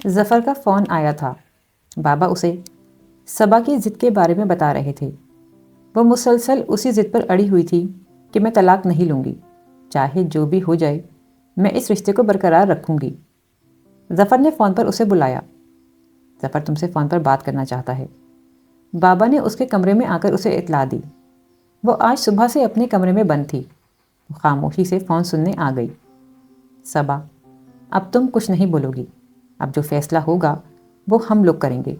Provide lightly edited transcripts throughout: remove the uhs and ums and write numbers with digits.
ظفر کا فون آیا تھا۔ بابا اسے صبا کی ضد کے بارے میں بتا رہے تھے۔ وہ مسلسل اسی ضد پر اڑی ہوئی تھی کہ میں طلاق نہیں لوں گی، چاہے جو بھی ہو جائے میں اس رشتے کو برقرار رکھوں گی۔ ظفر نے فون پر اسے بلایا۔ ظفر تم سے فون پر بات کرنا چاہتا ہے۔ بابا نے اس کے کمرے میں آ کر اسے اطلاع دی۔ وہ آج صبح سے اپنے کمرے میں بند تھی۔ وہ خاموشی سے فون سننے آ گئی۔ صبا، اب تم کچھ نہیں بولو گی۔ اب جو فیصلہ ہوگا وہ ہم لوگ کریں گے۔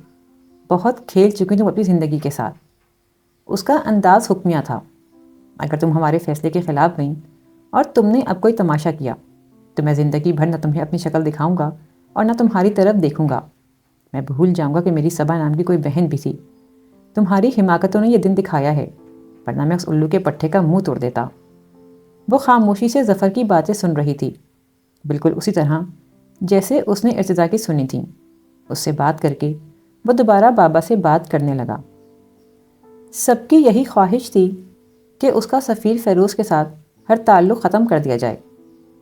بہت کھیل چکی تم اپنی زندگی کے ساتھ۔ اس کا انداز حکمیہ تھا۔ اگر تم ہمارے فیصلے کے خلاف گئیں اور تم نے اب کوئی تماشا کیا تو میں زندگی بھر نہ تمہیں اپنی شکل دکھاؤں گا اور نہ تمہاری طرف دیکھوں گا۔ میں بھول جاؤں گا کہ میری صبا نام کی کوئی بہن بھی تھی۔ تمہاری حماقتوں نے یہ دن دکھایا ہے، ورنہ میں اس الو کے پٹھے کا منہ توڑ دیتا۔ وہ خاموشی سے ظفر کی باتیں سن رہی تھی، بالکل اسی طرح جیسے اس نے ارتضیٰ کی سنی تھیں۔ اس سے بات کر کے وہ دوبارہ بابا سے بات کرنے لگا۔ سب کی یہی خواہش تھی کہ اس کا سفیر فیروز کے ساتھ ہر تعلق ختم کر دیا جائے۔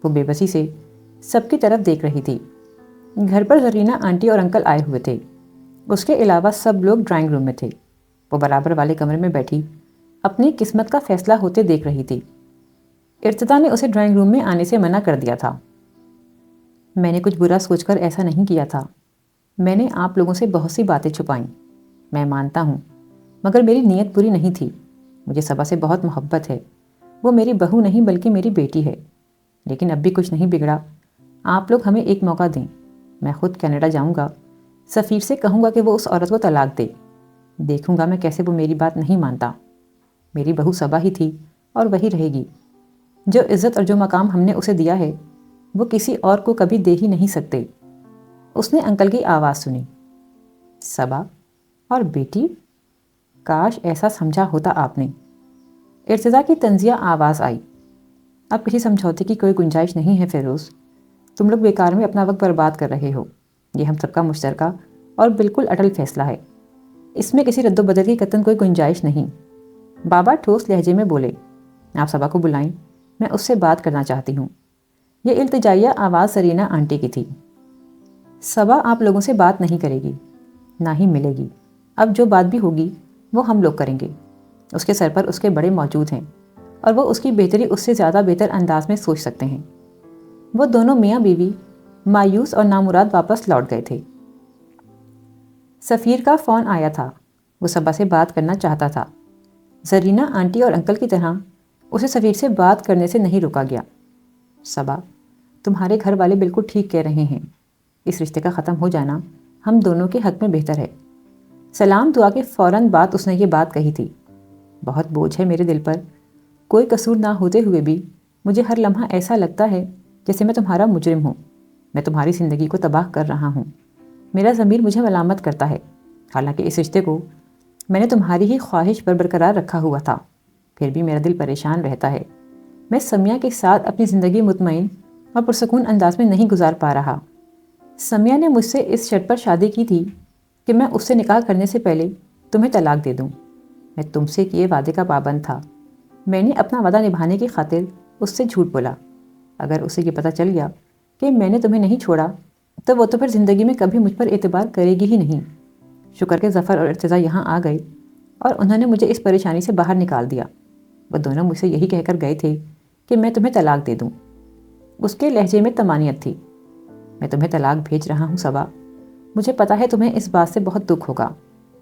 وہ بے بسی سے سب کی طرف دیکھ رہی تھی۔ گھر پر زرینہ آنٹی اور انکل آئے ہوئے تھے۔ اس کے علاوہ سب لوگ ڈرائنگ روم میں تھے۔ وہ برابر والے کمرے میں بیٹھی اپنی قسمت کا فیصلہ ہوتے دیکھ رہی تھی۔ ارتضیٰ نے اسے ڈرائنگ روم میں آنے سے منع کر دیا تھا۔ میں نے کچھ برا سوچ کر ایسا نہیں کیا تھا۔ میں نے آپ لوگوں سے بہت سی باتیں چھپائیں، میں مانتا ہوں، مگر میری نیت بری نہیں تھی۔ مجھے صبا سے بہت محبت ہے۔ وہ میری بہو نہیں بلکہ میری بیٹی ہے۔ لیکن اب بھی کچھ نہیں بگڑا۔ آپ لوگ ہمیں ایک موقع دیں۔ میں خود کینیڈا جاؤں گا، سفیر سے کہوں گا کہ وہ اس عورت کو طلاق دے۔ دیکھوں گا میں کیسے وہ میری بات نہیں مانتا۔ میری بہو صبا ہی تھی اور وہی رہے گی۔ جو عزت اور جو مقام ہم نے اسے دیا ہے وہ کسی اور کو کبھی دے ہی نہیں سکتے۔ اس نے انکل کی آواز سنی۔ صبا اور بیٹی؟ کاش ایسا سمجھا ہوتا آپ نے۔ ارتضیٰ کی طنزیہ آواز آئی۔ اب کسی سمجھوتے کی کوئی گنجائش نہیں ہے فیروز۔ تم لوگ بیکار میں اپنا وقت برباد کر رہے ہو۔ یہ ہم سب کا مشترکہ اور بالکل اٹل فیصلہ ہے۔ اس میں کسی رد و بدل کی قطعاً کوئی گنجائش نہیں۔ بابا ٹھوس لہجے میں بولے، آپ صبا کو بلائیں، میں اس سے بات کرنا چاہتی ہوں۔ یہ التجائیہ آواز زرینہ آنٹی کی تھی۔ صبا آپ لوگوں سے بات نہیں کرے گی، نہ ہی ملے گی۔ اب جو بات بھی ہوگی وہ ہم لوگ کریں گے۔ اس کے سر پر اس کے بڑے موجود ہیں اور وہ اس کی بہتری اس سے زیادہ بہتر انداز میں سوچ سکتے ہیں۔ وہ دونوں میاں بیوی مایوس اور نامراد واپس لوٹ گئے تھے۔ سفیر کا فون آیا تھا۔ وہ صبا سے بات کرنا چاہتا تھا۔ زرینہ آنٹی اور انکل کی طرح اسے سفیر سے بات کرنے سے نہیں روکا گیا۔ صبا، تمہارے گھر والے بالکل ٹھیک کہہ رہے ہیں۔ اس رشتے کا ختم ہو جانا ہم دونوں کے حق میں بہتر ہے۔ سلام دعا کے فوراً بعد اس نے یہ بات کہی تھی۔ بہت بوجھ ہے میرے دل پر۔ کوئی قصور نہ ہوتے ہوئے بھی مجھے ہر لمحہ ایسا لگتا ہے جیسے میں تمہارا مجرم ہوں۔ میں تمہاری زندگی کو تباہ کر رہا ہوں۔ میرا ضمیر مجھے ملامت کرتا ہے، حالانکہ اس رشتے کو میں نے تمہاری ہی خواہش پر برقرار رکھا ہوا تھا۔ پھر بھی میرا دل پریشان رہتا ہے۔ میں سمیہ کے ساتھ اپنی زندگی مطمئن اور پرسکون انداز میں نہیں گزار پا رہا۔ سمیہ نے مجھ سے اس شرط پر شادی کی تھی کہ میں اس سے نکاح کرنے سے پہلے تمہیں طلاق دے دوں۔ میں تم سے کیے وعدے کا پابند تھا۔ میں نے اپنا وعدہ نبھانے کی خاطر اس سے جھوٹ بولا۔ اگر اسے یہ پتہ چل گیا کہ میں نے تمہیں نہیں چھوڑا تو وہ تو پھر زندگی میں کبھی مجھ پر اعتبار کرے گی ہی نہیں۔ شکر کہ ظفر اور ارتضیٰ یہاں آ گئے اور انہوں نے مجھے اس پریشانی سے باہر نکال دیا۔ وہ دونوں مجھ سے یہی کہہ کر گئے تھے کہ میں تمہیں طلاق دے دوں۔ اس کے لہجے میں طمانینت تھی۔ میں تمہیں طلاق بھیج رہا ہوں صبا۔ مجھے پتہ ہے تمہیں اس بات سے بہت دکھ ہوگا،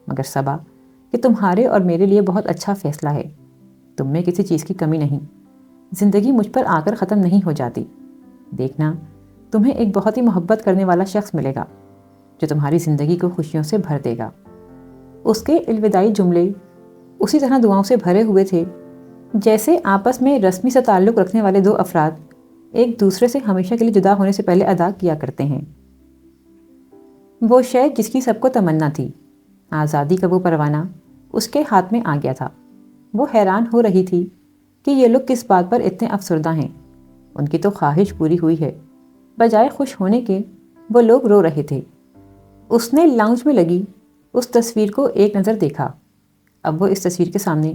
مگر صبا کہ تمہارے اور میرے لیے بہت اچھا فیصلہ ہے۔ تم میں کسی چیز کی کمی نہیں۔ زندگی مجھ پر آ کر ختم نہیں ہو جاتی۔ دیکھنا، تمہیں ایک بہت ہی محبت کرنے والا شخص ملے گا جو تمہاری زندگی کو خوشیوں سے بھر دے گا۔ اس کے الوداعی جملے اسی طرح دعاؤں سے بھرے ہوئے تھے جیسے آپس میں رسمی سے تعلق رکھنے والے دو افراد ایک دوسرے سے ہمیشہ کے لیے جدا ہونے سے پہلے ادا کیا کرتے ہیں۔ وہ شے جس کی سب کو تمنا تھی، آزادی کا وہ پروانہ، اس کے ہاتھ میں آ گیا تھا۔ وہ حیران ہو رہی تھی کہ یہ لوگ کس بات پر اتنے افسردہ ہیں۔ ان کی تو خواہش پوری ہوئی ہے، بجائے خوش ہونے کے وہ لوگ رو رہے تھے۔ اس نے لاؤنج میں لگی اس تصویر کو ایک نظر دیکھا۔ اب وہ اس تصویر کے سامنے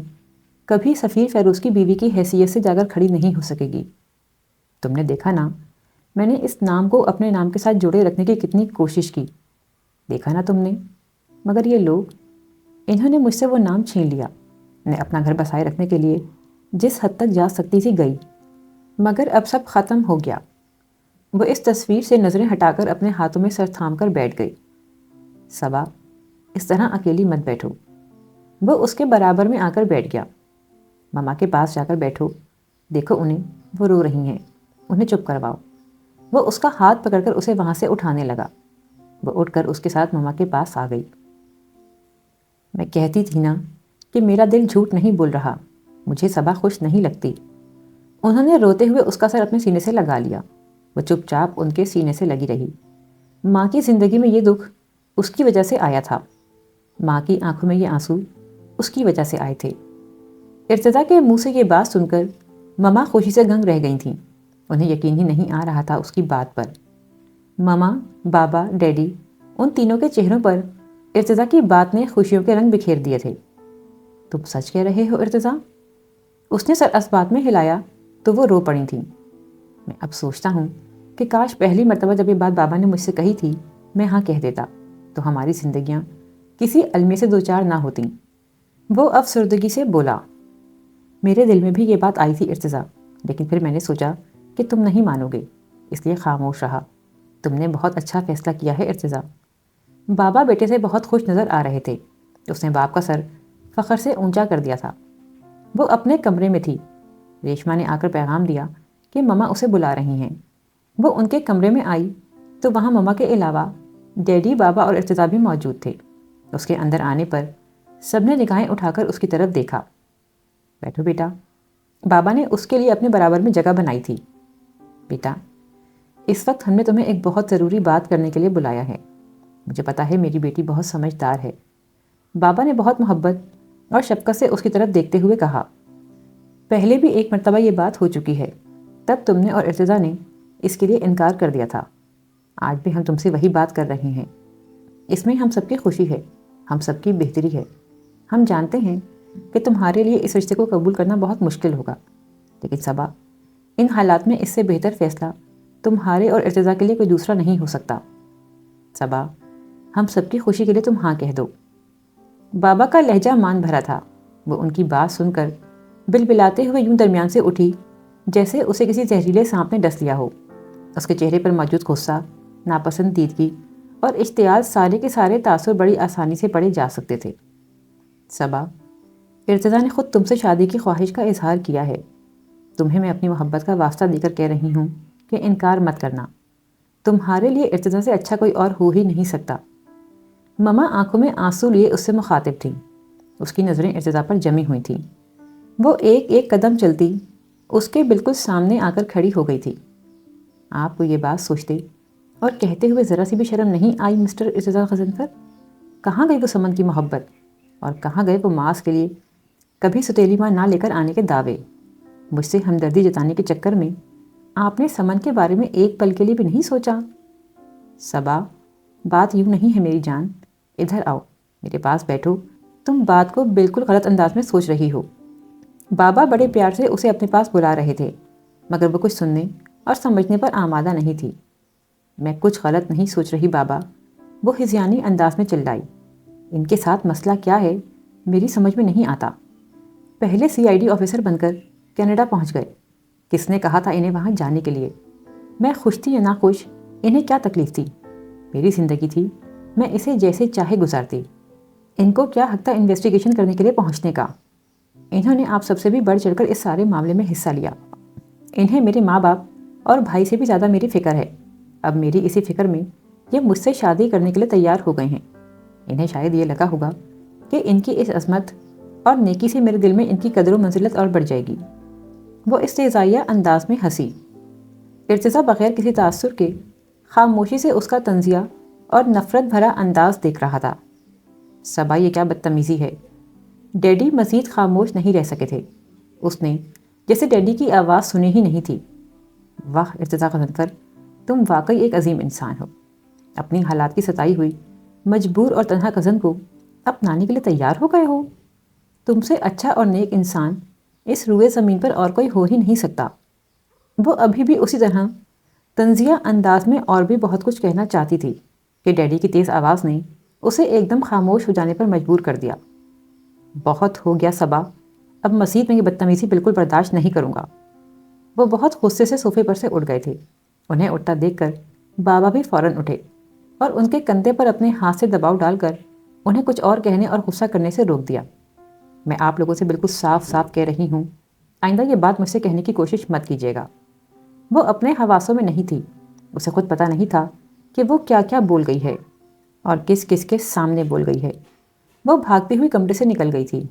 کبھی سفیر فیروز کی بیوی کی حیثیت سے جا کر کھڑی نہیں ہو سکے گی۔ تم نے دیکھا نا، میں نے اس نام کو اپنے نام کے ساتھ جوڑے رکھنے کی کتنی کوشش کی، دیکھا نا تم نے؟ مگر یہ لوگ، انہوں نے مجھ سے وہ نام چھین لیا۔ میں اپنا گھر بسائے رکھنے کے لیے جس حد تک جا سکتی تھی گئی، مگر اب سب ختم ہو گیا۔ وہ اس تصویر سے نظریں ہٹا کر اپنے ہاتھوں میں سر تھام کر بیٹھ گئی۔ صبا، اس طرح اکیلی مت بیٹھو۔ وہ اس کے برابر میں آ کر بیٹھ گیا۔ ماما کے پاس جا کر بیٹھو، دیکھو انہیں، وہ رو رہی ہیں، انہیں چپ کرواؤ۔ وہ اس کا ہاتھ پکڑ کر اسے وہاں سے اٹھانے لگا۔ وہ اٹھ کر اس کے ساتھ ماما کے پاس آ گئی۔ میں کہتی تھی نا کہ میرا دل جھوٹ نہیں بول رہا، مجھے صبا خوش نہیں لگتی۔ انہوں نے روتے ہوئے اس کا سر اپنے سینے سے لگا لیا۔ وہ چپ چاپ ان کے سینے سے لگی رہی۔ ماں کی زندگی میں یہ دکھ اس کی وجہ سے آیا تھا، ماں کی آنکھوں میں یہ آنسو اس کی وجہ سے آئے تھے۔ ارتضیٰ کے منہ سے یہ بات سن کر ماما خوشی سے گنگ رہ گئی تھیں۔ انہیں یقین ہی نہیں آ رہا تھا اس کی بات پر۔ ماما، بابا، ڈیڈی، ان تینوں کے چہروں پر ارتضیٰ کی بات نے خوشیوں کے رنگ بکھیر دیے تھے۔ تم سچ کہہ رہے ہو ارتضیٰ؟ اس نے سر اسبات میں ہلایا تو وہ رو پڑی تھیں۔ میں اب سوچتا ہوں کہ کاش پہلی مرتبہ جب یہ بات بابا نے مجھ سے کہی تھی میں ہاں کہہ دیتا تو ہماری زندگیاں کسی المیے سے دوچار نہ ہوتیں۔ وہ افسردگی سے بولا۔ میرے دل میں بھی یہ بات آئی تھی ارتضیٰ، لیکن پھر میں نے سوچا کہ تم نہیں مانو گے، اس لیے خاموش رہا۔ تم نے بہت اچھا فیصلہ کیا ہے ارتضیٰ۔ بابا بیٹے سے بہت خوش نظر آ رہے تھے۔ اس نے باپ کا سر فخر سے اونچا کر دیا تھا۔ وہ اپنے کمرے میں تھی۔ ریشما نے آ کر پیغام دیا کہ مما اسے بلا رہی ہیں۔ وہ ان کے کمرے میں آئی تو وہاں مما کے علاوہ ڈیڈی، بابا اور ارتضیٰ بھی موجود تھے۔ اس کے اندر آنے پر سب نے نگاہیں اٹھا کر اس کی طرف دیکھا۔ بیٹھو بیٹا، بابا نے اس کے لیے اپنے برابر میں جگہ بنائی تھی۔ بیٹا، اس وقت ہم نے تمہیں ایک بہت ضروری بات کرنے کے لیے بلایا ہے۔ مجھے پتا ہے میری بیٹی بہت سمجھدار ہے۔ بابا نے بہت محبت اور شفقت سے اس کی طرف دیکھتے ہوئے کہا، پہلے بھی ایک مرتبہ یہ بات ہو چکی ہے، تب تم نے اور ارتضیٰ نے اس کے لیے انکار کر دیا تھا۔ آج بھی ہم تم سے وہی بات کر رہے ہیں۔ اس میں ہم سب کی خوشی ہے، ہم سب کی بہتری ہے۔ ہم جانتے ہیں کہ تمہارے لیے اس رشتے کو قبول کرنا بہت مشکل ہوگا، لیکن صبا، ان حالات میں اس سے بہتر فیصلہ تمہارے اور ارتضیٰ کے لیے کوئی دوسرا نہیں ہو سکتا۔ صبا، ہم سب کی خوشی کے لیے تم ہاں کہہ دو۔ بابا کا لہجہ مان بھرا تھا۔ وہ ان کی بات سن کر بلبلاتے ہوئے یوں درمیان سے اٹھی جیسے اسے کسی زہریلے سانپ نے ڈس لیا ہو۔ اس کے چہرے پر موجود غصہ، ناپسندیدگی اور اشتعال سارے کے سارے تاثر بڑی آسانی سے پڑے جا سکتے تھے۔ صبا، ارتضیٰ نے خود تم سے شادی کی خواہش کا اظہار کیا ہے۔ تمہیں میں اپنی محبت کا واسطہ دے کر کہہ رہی ہوں کہ انکار مت کرنا۔ تمہارے لیے ارتضیٰ سے اچھا کوئی اور ہو ہی نہیں سکتا۔ مما آنکھوں میں آنسو لیے اس سے مخاطب تھیں۔ اس کی نظریں ارتضیٰ پر جمی ہوئی تھیں۔ وہ ایک ایک قدم چلتی اس کے بالکل سامنے آ کر کھڑی ہو گئی تھی۔ آپ کو یہ بات سوچتے اور کہتے ہوئے ذرا سی بھی شرم نہیں آئی مسٹر ارتضیٰ غضنفر؟ کہاں گئی وہ سمن کی محبت، اور کہاں گئے وہ ماس کے لیے کبھی ستیلی ماں نہ لے کر آنے کے دعوے؟ مجھ سے ہمدردی جتانے کے چکر میں آپ نے سمن کے بارے میں ایک پل کے لیے بھی نہیں سوچا۔ صبا، بات یوں نہیں ہے میری جان، ادھر آؤ، میرے پاس بیٹھو۔ تم بات کو بالکل غلط انداز میں سوچ رہی ہو۔ بابا بڑے پیار سے اسے اپنے پاس بلا رہے تھے، مگر وہ کچھ سننے اور سمجھنے پر آمادہ نہیں تھی۔ میں کچھ غلط نہیں سوچ رہی بابا، وہ ہذیانی انداز میں چلائی۔ ان کے ساتھ مسئلہ کیا ہے میری سمجھ میں نہیں آتا۔ پہلے CID آفیسر بن کر کینیڈا پہنچ گئے۔ کس نے کہا تھا انہیں وہاں جانے کے لیے؟ میں خوش تھی یا ناخوش، انہیں کیا تکلیف تھی؟ میری زندگی تھی، میں اسے جیسے چاہے گزارتی۔ ان کو کیا حق تھا انویسٹیگیشن کرنے کے لیے پہنچنے کا؟ انہوں نے آپ سب سے بھی بڑھ چڑھ کر اس سارے معاملے میں حصہ لیا۔ انہیں میرے ماں باپ اور بھائی سے بھی زیادہ میری فکر ہے۔ اب میری اسی فکر میں یہ مجھ سے شادی کرنے کے لیے تیار ہو گئے ہیں۔ انہیں شاید یہ لگا ہوگا کہ ان کی اس عظمت اور نیکی سے میرے دل میں ان کی قدر و منزلت اور بڑھ جائے گی۔ وہ استہزائیہ انداز میں ہنسی۔ ارتضیٰ بغیر کسی تاثر کے خاموشی سے اس کا طنزیہ اور نفرت بھرا انداز دیکھ رہا تھا۔ صبا، یہ کیا بدتمیزی ہے؟ ڈیڈی مزید خاموش نہیں رہ سکے تھے۔ اس نے جیسے ڈیڈی کی آواز سنی ہی نہیں تھی۔ واہ ارتضیٰ غضنفر، تم واقعی ایک عظیم انسان ہو۔ اپنی حالات کی ستائی ہوئی مجبور اور تنہا کزن کو اپنانے کے لیے تیار ہو گئے ہو۔ تم سے اچھا اور نیک انسان اس روئے زمین پر اور کوئی ہو ہی نہیں سکتا۔ وہ ابھی بھی اسی طرح تنزیہ انداز میں اور بھی بہت کچھ کہنا چاہتی تھی کہ ڈیڈی کی تیز آواز نے اسے ایک دم خاموش ہو جانے پر مجبور کر دیا۔ بہت ہو گیا صبا، اب مزید میں یہ بدتمیزی بالکل برداشت نہیں کروں گا۔ وہ بہت غصے سے صوفے پر سے اٹھ گئے تھے۔ انہیں اٹھتا دیکھ کر بابا بھی فوراً اٹھے اور ان کے کندھے پر اپنے ہاتھ سے دباؤ ڈال کر انہیں کچھ اور کہنے اور غصہ کرنے سے روک دیا۔ میں آپ لوگوں سے بالکل صاف صاف کہہ رہی ہوں، آئندہ یہ بات مجھ سے کہنے کی کوشش مت کیجیے گا۔ وہ اپنے حواسوں میں نہیں تھی۔ اسے خود پتہ نہیں تھا کہ وہ کیا کیا بول گئی ہے اور کس کس کے سامنے بول گئی ہے۔ وہ بھاگتی ہوئی کمرے سے نکل گئی تھی۔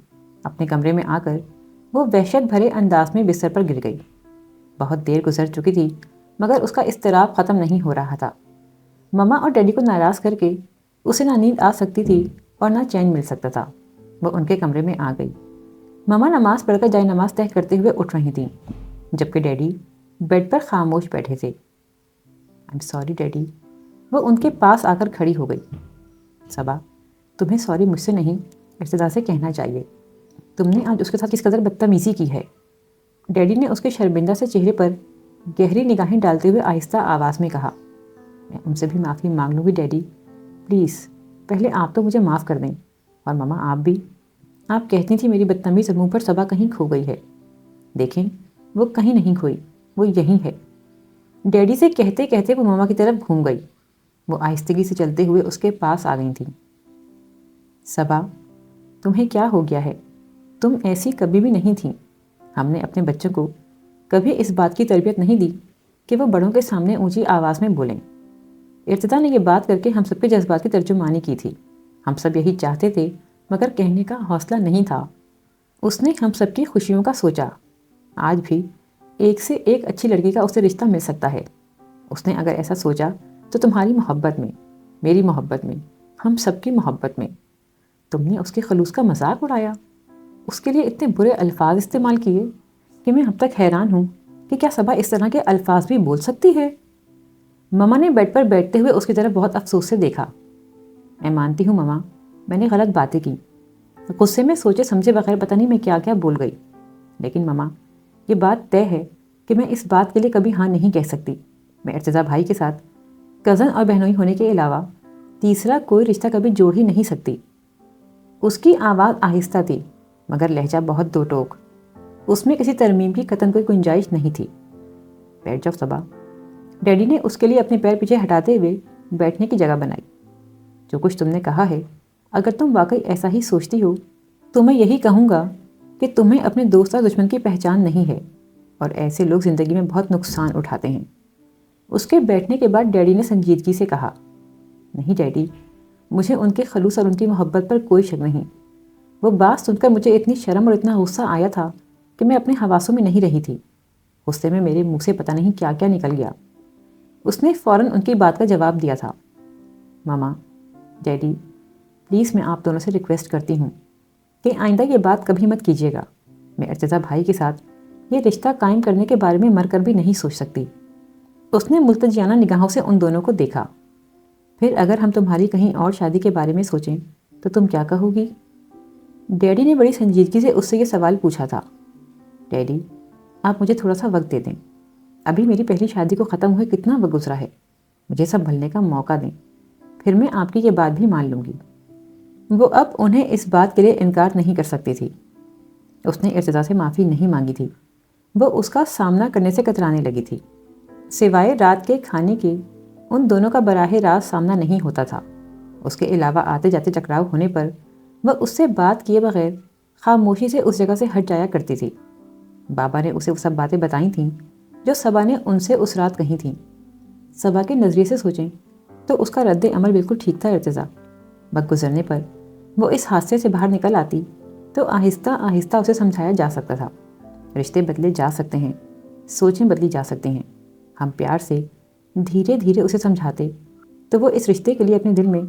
اپنے کمرے میں آ کر وہ وحشت بھرے انداز میں بستر پر گر گئی۔ بہت دیر گزر چکی تھی مگر اس کا اضطراب ختم نہیں ہو رہا تھا۔ مما اور ڈیڈی کو ناراض کر کے اسے نہ نیند آ سکتی تھی اور نہ چین مل سکتا تھا۔ وہ ان کے کمرے میں آ گئی۔ مما نماز پڑھ کر جائے نماز طے کرتے ہوئے اٹھ رہی تھیں، جبکہ ڈیڈی بیڈ پر خاموش بیٹھے تھے۔ I am sorry daddy. وہ ان کے پاس آ کر کھڑی ہو گئی۔ صبا، تمہیں سوری مجھ سے نہیں ارتضیٰ سے کہنا چاہیے۔ تم نے آج اس کے ساتھ کس قدر بدتمیزی کی ہے۔ ڈیڈی نے اس کے شرمندہ سے چہرے پر گہری نگاہیں ڈالتے ہوئے آہستہ آواز میں کہا، میں ان سے بھی معافی مانگ لوں گی ڈیڈی، پلیز پہلے آپ تو مجھے معاف کر دیں۔ اور مما آپ بھی، آپ کہتی تھی میری بدتمیز منہ پر صبا کہیں کھو گئی ہے۔ دیکھیں وہ کہیں نہیں کھوئی، وہ یہیں ہے۔ ڈیڈی سے کہتے کہتے وہ مما کی طرف گھوم گئی۔ وہ آہستگی سے چلتے ہوئے اس کے پاس آ گئی تھیں۔ صبا، تمہیں کیا ہو گیا ہے؟ تم ایسی کبھی بھی نہیں تھیں۔ ہم نے اپنے بچوں کو کبھی اس بات کی تربیت نہیں دی کہ وہ بڑوں کے سامنے اونچی آواز میں بولیں۔ ارتضیٰ نے یہ بات کر کے ہم سب کے جذبات کی ترجمانی کی تھی۔ ہم سب یہی چاہتے تھے مگر کہنے کا حوصلہ نہیں تھا۔ اس نے ہم سب کی خوشیوں کا سوچا۔ آج بھی ایک سے ایک اچھی لڑکی کا اسے رشتہ مل سکتا ہے۔ اس نے اگر ایسا سوچا تو تمہاری محبت میں، میری محبت میں، ہم سب کی محبت میں۔ تم نے اس کے خلوص کا مذاق اڑایا، اس کے لیے اتنے برے الفاظ استعمال کیے کہ میں اب تک حیران ہوں کہ کیا صبا اس طرح کے الفاظ بھی بول سکتی ہے۔ مما نے بیڈ پر بیٹھتے ہوئے اس کی طرف بہت افسوس سے دیکھا۔ میں مانتی ہوں مما، میں نے غلط باتیں کی، غصے میں سوچے سمجھے بغیر پتہ نہیں میں کیا کیا بول گئی، لیکن مما یہ بات طے ہے کہ میں اس بات کے لیے کبھی ہاں نہیں کہہ سکتی۔ میں ارتضیٰ بھائی کے ساتھ کزن اور بہنوئی ہونے کے علاوہ تیسرا کوئی رشتہ کبھی جوڑ ہی نہیں سکتی۔ اس کی آواز آہستہ تھی مگر لہجہ بہت دو ٹوک۔ اس میں کسی ترمیم کی قطعاً کوئی گنجائش نہیں تھی۔ بیٹھ جاؤ صبا۔ ڈیڈی نے اس کے لیے اپنے پیر پیچھے ہٹاتے ہوئے بیٹھنے کی جگہ بنائی۔ جو کچھ تم نے کہا ہے، اگر تم واقعی ایسا ہی سوچتی ہو تو میں یہی کہوں گا کہ تمہیں اپنے دوست اور دشمن کی پہچان نہیں ہے، اور ایسے لوگ زندگی میں بہت نقصان اٹھاتے ہیں۔ اس کے بیٹھنے کے بعد ڈیڈی نے سنجیدگی سے کہا، نہیں ڈیڈی، مجھے ان کے خلوص اور ان کی محبت پر کوئی شک نہیں۔ وہ بات سن کر مجھے اتنی شرم اور اتنا غصہ آیا تھا کہ میں اپنے حواسوں میں نہیں رہی تھی۔ غصے میں میرے منہ سے پتہ نہیں کیا کیا نکل گیا۔ اس نے فوراً ان کی بات کا جواب دیا تھا، ماما، ڈیڈی، پلیز میں آپ دونوں سے ریکویسٹ کرتی ہوں کہ آئندہ یہ بات کبھی مت کیجیے گا۔ میں ارتضیٰ بھائی کے ساتھ یہ رشتہ قائم کرنے کے بارے میں مر کر بھی نہیں سوچ سکتی۔ اس نے ملتجیانہ نگاہوں سے ان دونوں کو دیکھا۔ پھر اگر ہم تمہاری کہیں اور شادی کے بارے میں سوچیں تو تم کیا کہو گی؟ ڈیڈی نے بڑی سنجیدگی سے اس سے یہ سوال پوچھا تھا۔ ڈیڈی، آپ مجھے تھوڑا سا وقت دے دیں۔ ابھی میری پہلی شادی کو ختم ہوئے کتنا وقت گزرا ہے، مجھے سنبھلنے کا موقع دیں، پھر میں آپ کی یہ بات بھی مان لوں گی۔ وہ اب انہیں اس بات کے لیے انکار نہیں کر سکتی تھی۔ اس نے ارتضیٰ سے معافی نہیں مانگی تھی۔ وہ اس کا سامنا کرنے سے کترانے لگی تھی۔ سوائے رات کے کھانے کے ان دونوں کا براہ راست سامنا نہیں ہوتا تھا۔ اس کے علاوہ آتے جاتے ٹکراؤ ہونے پر وہ اس سے بات کیے بغیر خاموشی سے اس جگہ سے ہٹ جایا کرتی تھی۔ بابا نے اسے وہ سب باتیں بتائی تھیں جو صبا نے ان سے اس رات کہی تھیں۔ صبا کے نظریے سے سوچیں تو اس کا رد عمل بالکل ٹھیک تھا ارتضیٰ۔ وقت گزرنے پر وہ اس حادثے سے باہر نکل آتی تو آہستہ آہستہ اسے سمجھایا جا سکتا تھا۔ رشتے بدلے جا سکتے ہیں، سوچیں بدلی جا سکتے ہیں۔ ہم پیار سے دھیرے دھیرے اسے سمجھاتے تو وہ اس رشتے کے لیے اپنے دل میں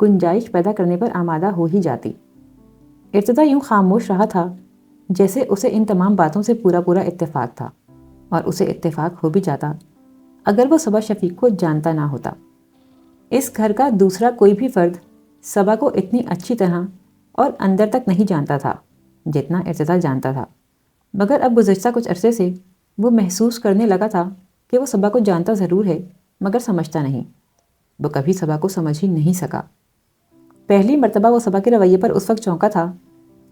گنجائش پیدا کرنے پر آمادہ ہو ہی جاتی۔ ارتضیٰ یوں خاموش رہا تھا جیسے اسے ان تمام باتوں سے پورا پورا اتفاق تھا، اور اسے اتفاق ہو بھی جاتا اگر وہ صبا شفیق کو جانتا نہ ہوتا۔ اس گھر کا دوسرا کوئی بھی فرد صبا کو اتنی اچھی طرح اور اندر تک نہیں جانتا تھا جتنا ارتضیٰ جانتا تھا، مگر اب گزشتہ کچھ عرصے سے وہ محسوس کرنے لگا تھا کہ وہ صبا کو جانتا ضرور ہے مگر سمجھتا نہیں۔ وہ کبھی صبا کو سمجھ ہی نہیں سکا۔ پہلی مرتبہ وہ صبا کے رویے پر اس وقت چونکا تھا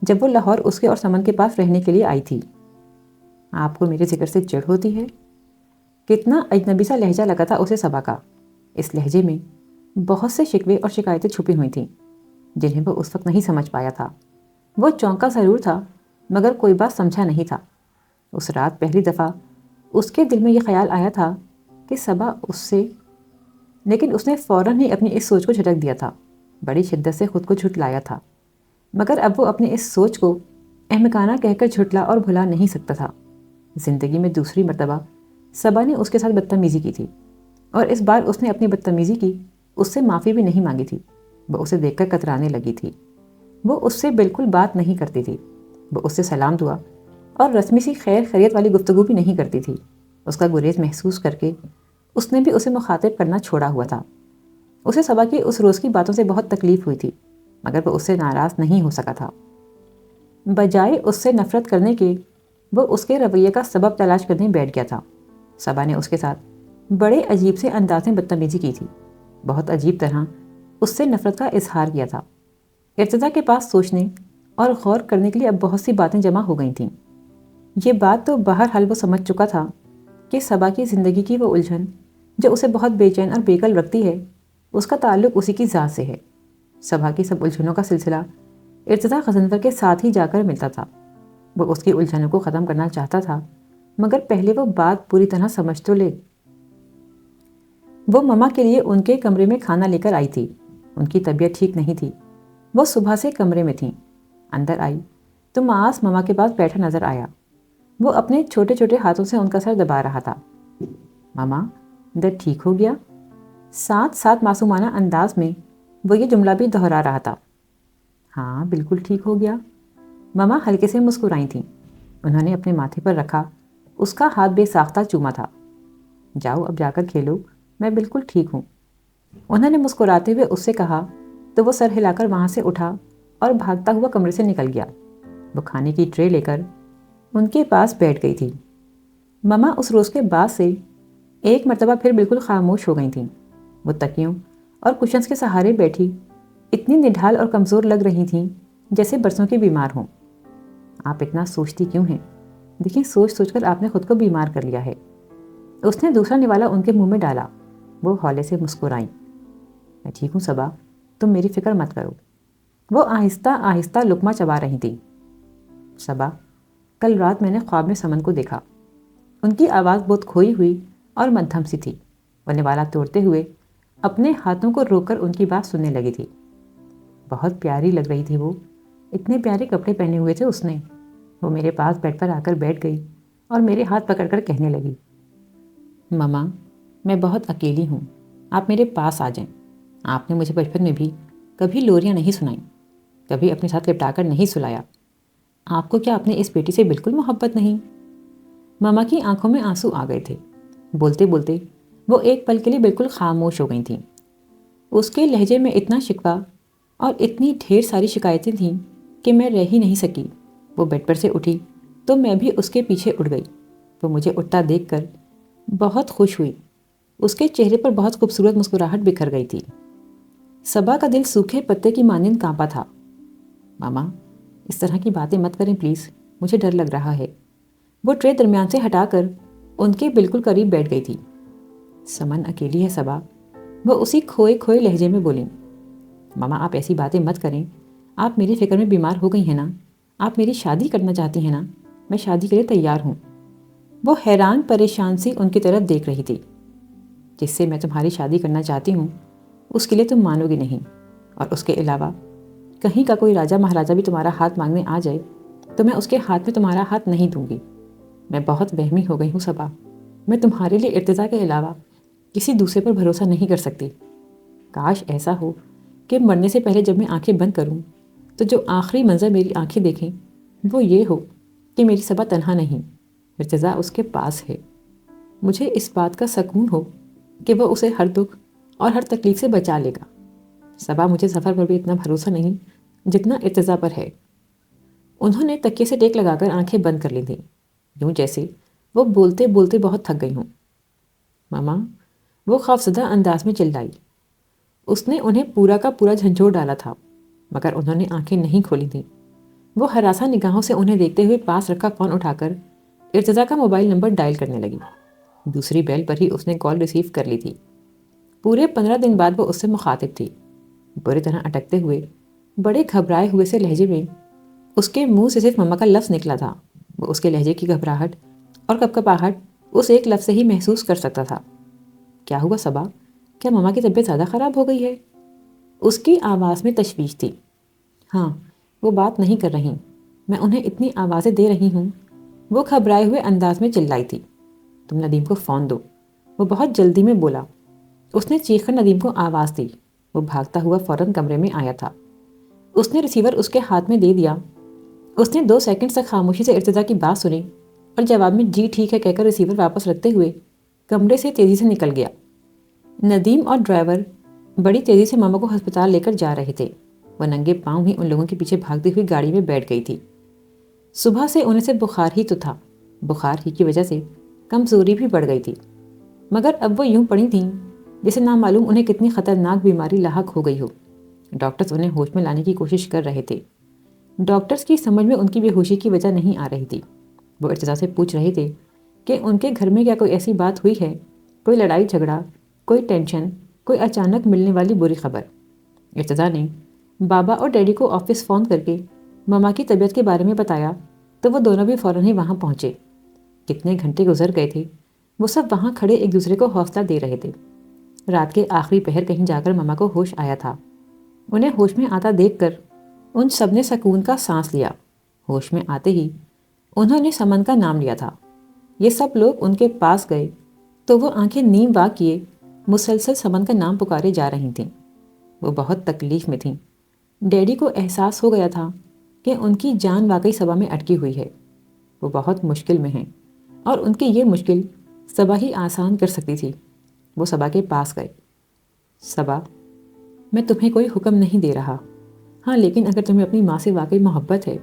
جب وہ لاہور اس کے اور سمن کے پاس رہنے کے لیے آئی تھی۔ آپ کو میرے ذکر سے چڑ ہوتی ہے؟ کتنا اجنبی سا لہجہ لگا تھا اسے صبا کا۔ اس لہجے میں بہت سے شکوے اور شکایتیں چھپی ہوئی تھیں جنہیں وہ اس وقت نہیں سمجھ پایا تھا۔ وہ چونکا ضرور تھا مگر کوئی بات سمجھا نہیں تھا۔ اس رات پہلی دفعہ اس کے دل میں یہ خیال آیا تھا کہ صبا اس سے، لیکن اس نے فوراً ہی اپنی اس سوچ کو جھٹک دیا تھا، بڑی شدت سے خود کو جھٹلایا تھا۔ مگر اب وہ اپنی اس سوچ کو احمقانہ کہہ کر جھٹلا اور بھلا نہیں سکتا تھا۔ زندگی میں دوسری مرتبہ صبا نے اس کے ساتھ بدتمیزی کی تھی اور اس بار اس نے اپنی بدتمیزی کی اس سے معافی بھی نہیں مانگی تھی۔ وہ اسے دیکھ کر کترانے لگی تھی۔ وہ اس سے بالکل بات نہیں کرتی تھی۔ وہ اس سے سلام دعا اور رسمی سی خیر خیریت والی گفتگو بھی نہیں کرتی تھی۔ اس کا گریز محسوس کر کے اس نے بھی اسے مخاطب کرنا چھوڑا ہوا تھا۔ اسے صبا کی اس روز کی باتوں سے بہت تکلیف ہوئی تھی مگر وہ اس سے ناراض نہیں ہو سکا تھا۔ بجائے اس سے نفرت کرنے کے وہ اس کے رویے کا سبب تلاش کرنے بیٹھ گیا تھا۔ صبا نے اس کے ساتھ بڑے عجیب سے انداز میں بدتمیزی کی تھی، بہت عجیب طرح اس سے نفرت کا اظہار کیا تھا۔ ارتضیٰ کے پاس سوچنے اور غور کرنے کے لیے اب بہت سی باتیں جمع ہو گئی تھیں۔ یہ بات تو بہرحال وہ سمجھ چکا تھا کہ صبا کی زندگی کی وہ الجھن جو اسے بہت بے چین اور بے کل رکھتی ہے اس کا تعلق اسی کی ذات سے ہے۔ صبا کی سب الجھنوں کا سلسلہ ارتضیٰ غضنفر کے ساتھ ہی جا کر ملتا تھا۔ وہ اس کی الجھنوں کو ختم کرنا چاہتا تھا مگر پہلے وہ بات پوری طرح سمجھ تو لے۔ وہ مما کے لیے ان کے کمرے میں کھانا لے کر آئی تھی۔ ان کی طبیعت ٹھیک نہیں تھی۔ وہ صبح سے کمرے میں تھیں۔ اندر آئی تو معاذ مما کے پاس بیٹھا نظر آیا۔ وہ اپنے چھوٹے چھوٹے ہاتھوں سے ان کا سر دبا رہا تھا۔ مما، درد ٹھیک ہو گیا؟ ساتھ ساتھ معصومانہ انداز میں وہ یہ جملہ بھی دہرا رہا تھا۔ ہاں بالکل ٹھیک ہو گیا۔ مما ہلکے سے مسکرائی تھیں۔ انہوں نے اپنے ماتھے پر رکھا اس کا ہاتھ بے ساختہ چوما تھا۔ جاؤ اب جا کر کھیلو، میں بالکل ٹھیک ہوں، انہوں نے مسکراتے ہوئے اس سے کہا تو وہ سر ہلا کر وہاں سے اٹھا اور بھاگتا ہوا کمرے سے نکل گیا۔ وہ کھانے کی ٹرے لے کر ان کے پاس بیٹھ گئی تھی۔ مما اس روز کے بعد سے ایک مرتبہ پھر بالکل خاموش ہو گئی تھیں۔ وہ تکیوں اور کشنز کے سہارے بیٹھی اتنی نڈھال اور کمزور لگ رہی تھیں جیسے برسوں کی بیمار ہوں۔ آپ اتنا سوچتی کیوں ہیں؟ دیکھیں سوچ سوچ کر آپ نے خود کو بیمار کر لیا ہے۔ اس نے دوسرا نوالا ان کے منہ میں ڈالا۔ وہ ہولے سے مسکرائیں۔ میں ٹھیک ہوں صبا، تم میری فکر مت کرو۔ وہ آہستہ آہستہ لقمہ چبا رہی تھی۔ صبا، کل رات میں نے خواب میں سمن کو دیکھا۔ ان کی آواز بہت کھوئی ہوئی اور مدھم سی تھی۔ وہ نوالا توڑتے ہوئے اپنے ہاتھوں کو روک کر ان کی بات سننے لگی تھی۔ بہت پیاری لگ رہی تھی وہ، اتنے پیارے کپڑے پہنے ہوئے تھے اس نے۔ وہ میرے پاس بیڈ پر آ کر بیٹھ گئی اور میرے ہاتھ پکڑ کر کہنے لگی، مما میں بہت اکیلی ہوں، آپ میرے پاس آ جائیں۔ آپ نے مجھے بچپن میں بھی کبھی لوریاں نہیں سنائیں، کبھی اپنے ساتھ لپٹا کر نہیں سلایا۔ آپ کو کیا اپنے اس بیٹی سے بالکل محبت نہیں؟ مما کی آنکھوں میں آنسو آ گئے تھے۔ بولتے بولتے وہ ایک پل کے لیے بالکل خاموش ہو گئی تھیں۔ اس کے لہجے میں اتنا شکوہ اور اتنی ڈھیر ساری شکایتیں تھیں کہ میں رہ ہی نہیں سکی۔ وہ بیڈ پر سے اٹھی تو میں بھی اس کے پیچھے اٹھ گئی۔ وہ مجھے اٹھتا دیکھ کر بہت خوش ہوئی۔ اس کے چہرے پر بہت خوبصورت مسکراہٹ بکھر گئی تھی۔ صبا کا دل سوکھے پتے کی مانند کانپا تھا۔ ماما اس طرح کی باتیں مت کریں پلیز، مجھے ڈر لگ رہا ہے۔ وہ ٹرے درمیان سے ہٹا کر ان کے بالکل قریب بیٹھ گئی تھی۔ سمن اکیلی ہے صبا، وہ اسی کھوئے کھوئے لہجے میں بولیں۔ ماما آپ ایسی باتیں مت کریں، آپ میری فکر میں بیمار ہو گئی ہیں نا، آپ میری شادی کرنا چاہتی ہیں نا، میں شادی کے لیے تیار ہوں۔ وہ حیران پریشان سی ان کی طرف دیکھ رہی تھی۔ جس سے میں تمہاری شادی کرنا چاہتی ہوں اس کے لیے تم مانو گی نہیں، اور اس کے علاوہ کہیں کا کوئی راجہ مہاراجہ بھی تمہارا ہاتھ مانگنے آ جائے تو میں اس کے ہاتھ میں تمہارا ہاتھ نہیں دوں گی۔ میں بہت وہمی ہو گئی ہوں صبا، میں تمہارے لیے ارتضیٰ کے علاوہ کسی دوسرے پر بھروسہ نہیں کر سکتی۔ کاش ایسا ہو کہ مرنے سے پہلے جب میں آنکھیں بند کروں تو جو آخری منظر میری آنکھیں دیکھیں وہ یہ ہو کہ میری صبا تنہا نہیں، ارتضیٰ اس کے پاس ہے۔ مجھے اس بات کا سکون ہو کہ وہ اسے ہر دکھ اور ہر تکلیف سے بچا لے گا۔ صبا مجھے ظفر پر بھی اتنا بھروسہ نہیں جتنا ارتضیٰ پر ہے۔ انہوں نے تکیے سے ٹیک لگا کر آنکھیں بند کر لی تھیں، یوں جیسے وہ بولتے بولتے بہت تھک گئی ہوں۔ ماما، وہ خوفزدہ انداز میں چلائی۔ اس نے انہیں پورا کا پورا جھنجھوڑ ڈالا تھا، مگر انہوں نے آنکھیں نہیں کھولی تھیں۔ وہ ہراساں نگاہوں سے انہیں دیکھتے ہوئے پاس رکھا فون اٹھا کر ارتضیٰ کا موبائل نمبر ڈائل کرنے لگی۔ دوسری بیل پر ہی اس نے کال ریسیو کر لی تھی۔ پورے 15 دن بعد وہ اس سے مخاطب تھی۔ بری طرح اٹکتے ہوئے، بڑے گھبرائے ہوئے سے لہجے میں اس کے منہ سے صرف مما کا لفظ نکلا تھا۔ وہ اس کے لہجے کی گھبراہٹ اور کپکپاہٹ اس ایک لفظ سے ہی محسوس کر سکتا تھا۔ کیا ہوا صبا؟ کیا مما کی طبیعت زیادہ خراب ہو گئی ہے؟ اس کی آواز میں تشویش تھی۔ ہاں، وہ بات نہیں کر رہی، میں انہیں اتنی آوازیں دے رہی ہوں۔ وہ گھبرائے ہوئے انداز میں چلائی تھی۔ تم ندیم کو فون دو، وہ بہت جلدی میں بولا۔ اس نے چیخ کر ندیم کو آواز دی۔ وہ بھاگتا ہوا فوراً کمرے میں آیا تھا۔ اس نے ریسیور اس کے ہاتھ میں دے دیا۔ اس نے 2 سیکنڈ تک خاموشی سے ارتضیٰ کی بات سنی اور جواب میں جی ٹھیک ہے کہہ کر ریسیور واپس رکھتے ہوئے کمرے سے تیزی سے نکل گیا۔ ندیم اور ڈرائیور بڑی تیزی سے ماما کو ہسپتال لے کر جا رہے تھے۔ وہ ننگے پاؤں ہی ان لوگوں کے پیچھے بھاگتی ہوئی گاڑی میں بیٹھ گئی تھی۔ صبح سے انہیں سے بخار ہی تو تھا، بخار ہی کی وجہ سے کمزوری بھی بڑھ گئی تھی، مگر اب وہ یوں پڑی تھیں جیسے نامعلوم انہیں کتنی خطرناک بیماری لاحق ہو گئی ہو۔ ڈاکٹرز انہیں ہوش میں لانے کی کوشش کر رہے تھے۔ ڈاکٹرز کی سمجھ میں ان کی بے ہوشی کی وجہ نہیں آ رہی تھی۔ وہ ارتضیٰ سے پوچھ رہے تھے کہ ان کے گھر میں کیا کوئی ایسی بات ہوئی ہے، کوئی لڑائی جھگڑا، کوئی ٹینشن، کوئی اچانک ملنے والی بری خبر۔ ارتضیٰ نے بابا اور ڈیڈی کو آفس فون کر کے مما کی طبیعت کے بارے میں بتایا تو وہ دونوں بھی فوراً ہی وہاں پہنچے۔ کتنے گھنٹے گزر گئے تھے، وہ سب وہاں کھڑے ایک دوسرے کو حوصلہ دے رہے تھے۔ رات کے آخری پہر کہیں جا کر مما کو ہوش آیا تھا۔ انہیں ہوش میں آتا دیکھ کر ان سب نے سکون کا سانس لیا۔ ہوش میں آتے ہی انہوں نے سمن کا نام لیا تھا۔ یہ سب لوگ ان کے پاس گئے تو وہ آنکھیں نیم وا کیے مسلسل سمن کا نام پکارے جا رہی تھیں۔ وہ بہت تکلیف میں تھیں۔ ڈیڈی کو احساس ہو گیا تھا کہ ان کی جان واقعی صبا میں اٹکی ہوئی ہے۔ وہ بہت مشکل میں ہیں اور ان کی یہ مشکل صبا ہی آسان کر سکتی تھی۔ وہ صبا کے پاس گئے۔ صبا، میں تمہیں کوئی حکم نہیں دے رہا، ہاں لیکن اگر تمہیں اپنی ماں سے واقعی محبت ہے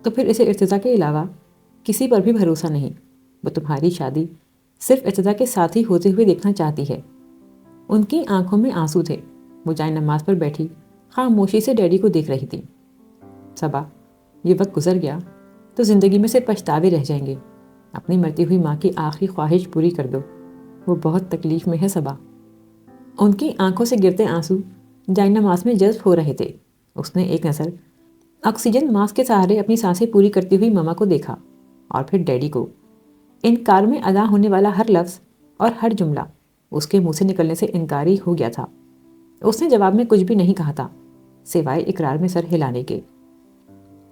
تو پھر اسے ارتضیٰ کے علاوہ کسی پر بھی بھروسہ نہیں۔ وہ تمہاری شادی صرف ارتضیٰ کے ساتھ ہی ہوتے ہوئے دیکھنا چاہتی ہے۔ ان کی آنکھوں میں آنسو تھے۔ وہ جائے نماز پر بیٹھی خاموشی سے ڈیڈی کو دیکھ رہی تھی۔ صبا، یہ وقت گزر گیا تو زندگی میں سے پچھتاوے رہ جائیں گے۔ اپنی مرتی ہوئی ماں کی آخری خواہش پوری کر دو، وہ بہت تکلیف میں ہے صبا۔ ان کی آنکھوں سے گرتے آنسو جائے نماز میں جذب ہو رہے تھے۔ اس نے ایک نظر آکسیجن ماسک کے سہارے اپنی سانسیں پوری کرتی ہوئی مما کو دیکھا اور پھر ڈیڈی کو۔ انکار میں ادا ہونے والا ہر لفظ اور ہر جملہ اس کے منہ سے نکلنے سے انکاری ہو گیا تھا۔ اس نے جواب میں کچھ بھی نہیں کہا تھا سوائے اقرار میں سر ہلانے کے۔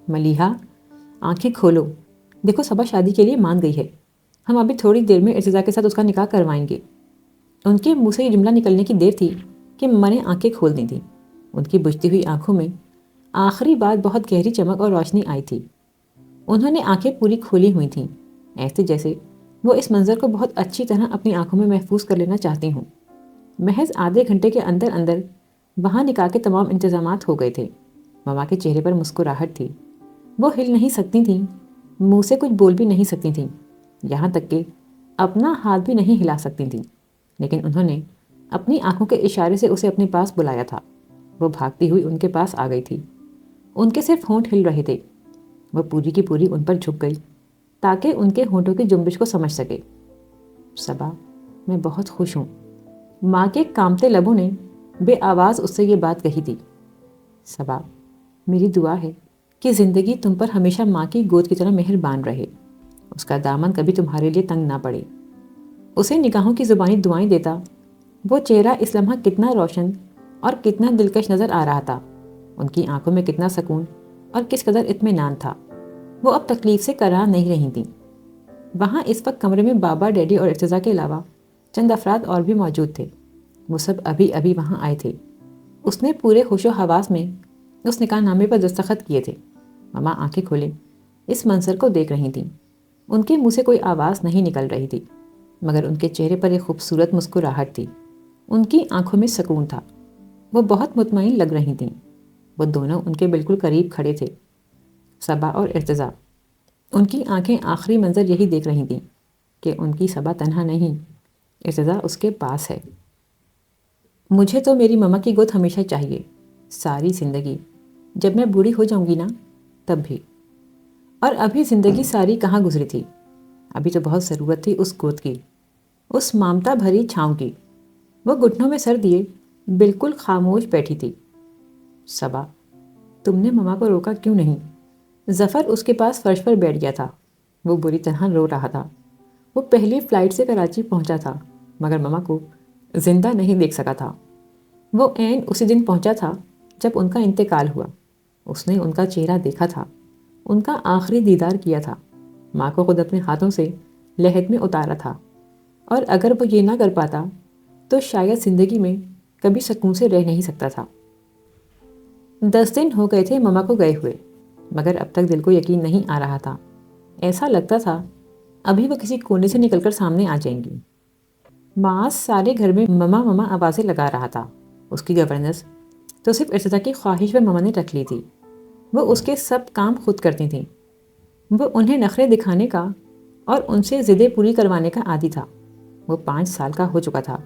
ملیحہ، آنکھیں کھولو، دیکھو صبا شادی کے لیے مان گئی ہے۔ ہم ابھی تھوڑی دیر میں ارتضیٰ کے ساتھ اس کا نکاح کروائیں گے۔ ان کے منہ سے یہ جملہ نکلنے کی دیر تھی کہ مما نے آنکھیں کھول دی تھیں۔ ان کی بجھتی ہوئی آنکھوں میں آخری بات بہت گہری چمک اور روشنی آئی تھی۔ انہوں نے آنکھیں پوری کھولی ہوئی تھیں، ایسے جیسے وہ اس منظر کو بہت اچھی طرح اپنی آنکھوں میں محفوظ کر لینا چاہتی ہوں۔ محض آدھے گھنٹے کے اندر اندر وہاں نکاح کے تمام انتظامات ہو گئے تھے۔ مما کے چہرے پر مسکراہٹ تھی۔ وہ ہل نہیں سکتی تھیں، منہ سے کچھ بول بھی نہیں سکتی تھیں، یہاں تک کہ اپنا ہاتھ بھی نہیں ہلا سکتی تھیں، لیکن انہوں نے اپنی آنکھوں کے اشارے سے اسے اپنے پاس بلایا تھا۔ وہ بھاگتی ہوئی ان کے پاس آ گئی تھی۔ ان کے صرف ہونٹ ہل رہے تھے۔ وہ پوری کی پوری ان پر جھک گئی تاکہ ان کے ہونٹوں کی جنبش کو سمجھ سکے۔ صبا، میں بہت خوش ہوں۔ ماں کے کامتے لبوں نے بے آواز اس سے یہ بات کہی تھی۔ صبا، میری دعا ہے کہ زندگی تم پر ہمیشہ ماں کی گود کی طرح مہربان رہے، اس کا دامن کبھی تمہارے لیے تنگ نہ پڑے۔ اسے نگاہوں کی زبانی دعائیں دیتا وہ چہرہ اس لمحہ کتنا روشن اور کتنا دلکش نظر آ رہا تھا۔ ان کی آنکھوں میں کتنا سکون اور کس قدر اطمینان تھا۔ وہ اب تکلیف سے کرا نہیں رہی تھیں۔ وہاں اس وقت کمرے میں بابا، ڈیڈی اور ارتضیٰ کے علاوہ چند افراد اور بھی موجود تھے۔ وہ سب ابھی ابھی وہاں آئے تھے۔ اس نے پورے ہوش و حواس میں اس نکاح نامے پر دستخط کیے تھے۔ مما آنکھیں کھولے اس منظر کو دیکھ رہی تھیں۔ ان کے منہ سے کوئی آواز نہیں نکل رہی تھی، مگر ان کے چہرے پر ایک خوبصورت مسکراہٹ تھی۔ ان کی آنکھوں میں سکون تھا۔ وہ بہت مطمئن لگ رہی تھیں۔ وہ دونوں ان کے بالکل قریب کھڑے تھے، صبا اور ارتضیٰ۔ ان کی آنکھیں آخری منظر یہی دیکھ رہی تھیں کہ ان کی صبا تنہا نہیں، ارتضا اس کے پاس ہے۔ مجھے تو میری مما کی گود ہمیشہ چاہیے، ساری زندگی، جب میں بوڑھی ہو جاؤں گی نا تب بھی۔ اور ابھی زندگی ساری کہاں گزری تھی، ابھی تو بہت ضرورت تھی اس گود کی، اس مامتا بھری چھاؤں کی۔ وہ گھٹنوں میں سر دیے بالکل خاموش بیٹھی تھی۔ صبا، تم نے مما کو روکا کیوں نہیں؟ ظفر اس کے پاس فرش پر بیٹھ گیا تھا۔ وہ بری طرح رو رہا تھا۔ وہ پہلی فلائٹ سے کراچی پہنچا تھا مگر مما کو زندہ نہیں دیکھ سکا تھا۔ وہ عین اسی دن پہنچا تھا جب ان کا انتقال ہوا۔ اس نے ان کا چہرہ دیکھا تھا، ان کا آخری دیدار کیا تھا، ماں کو خود اپنے ہاتھوں سے لحد میں اتارا تھا، اور اگر وہ یہ نہ کر پاتا تو شاید زندگی میں کبھی سکون سے رہ نہیں سکتا تھا۔ 10 دن ہو گئے تھے مما کو گئے ہوئے، مگر اب تک دل کو یقین نہیں آ رہا تھا۔ ایسا لگتا تھا ابھی وہ کسی کونے سے نکل کر سامنے آ جائیں گی۔ معاذ سارے گھر میں مما مما آوازیں لگا رہا تھا۔ اس کی گورننس تو صرف ارتضا کی خواہش پر مما نے رکھ لی تھی۔ وہ اس کے سب کام خود کرتی تھیں۔ وہ انہیں نخرے دکھانے کا اور ان سے ضدیں پوری کروانے کا عادی تھا۔ وہ 5 سال کا ہو چکا تھا۔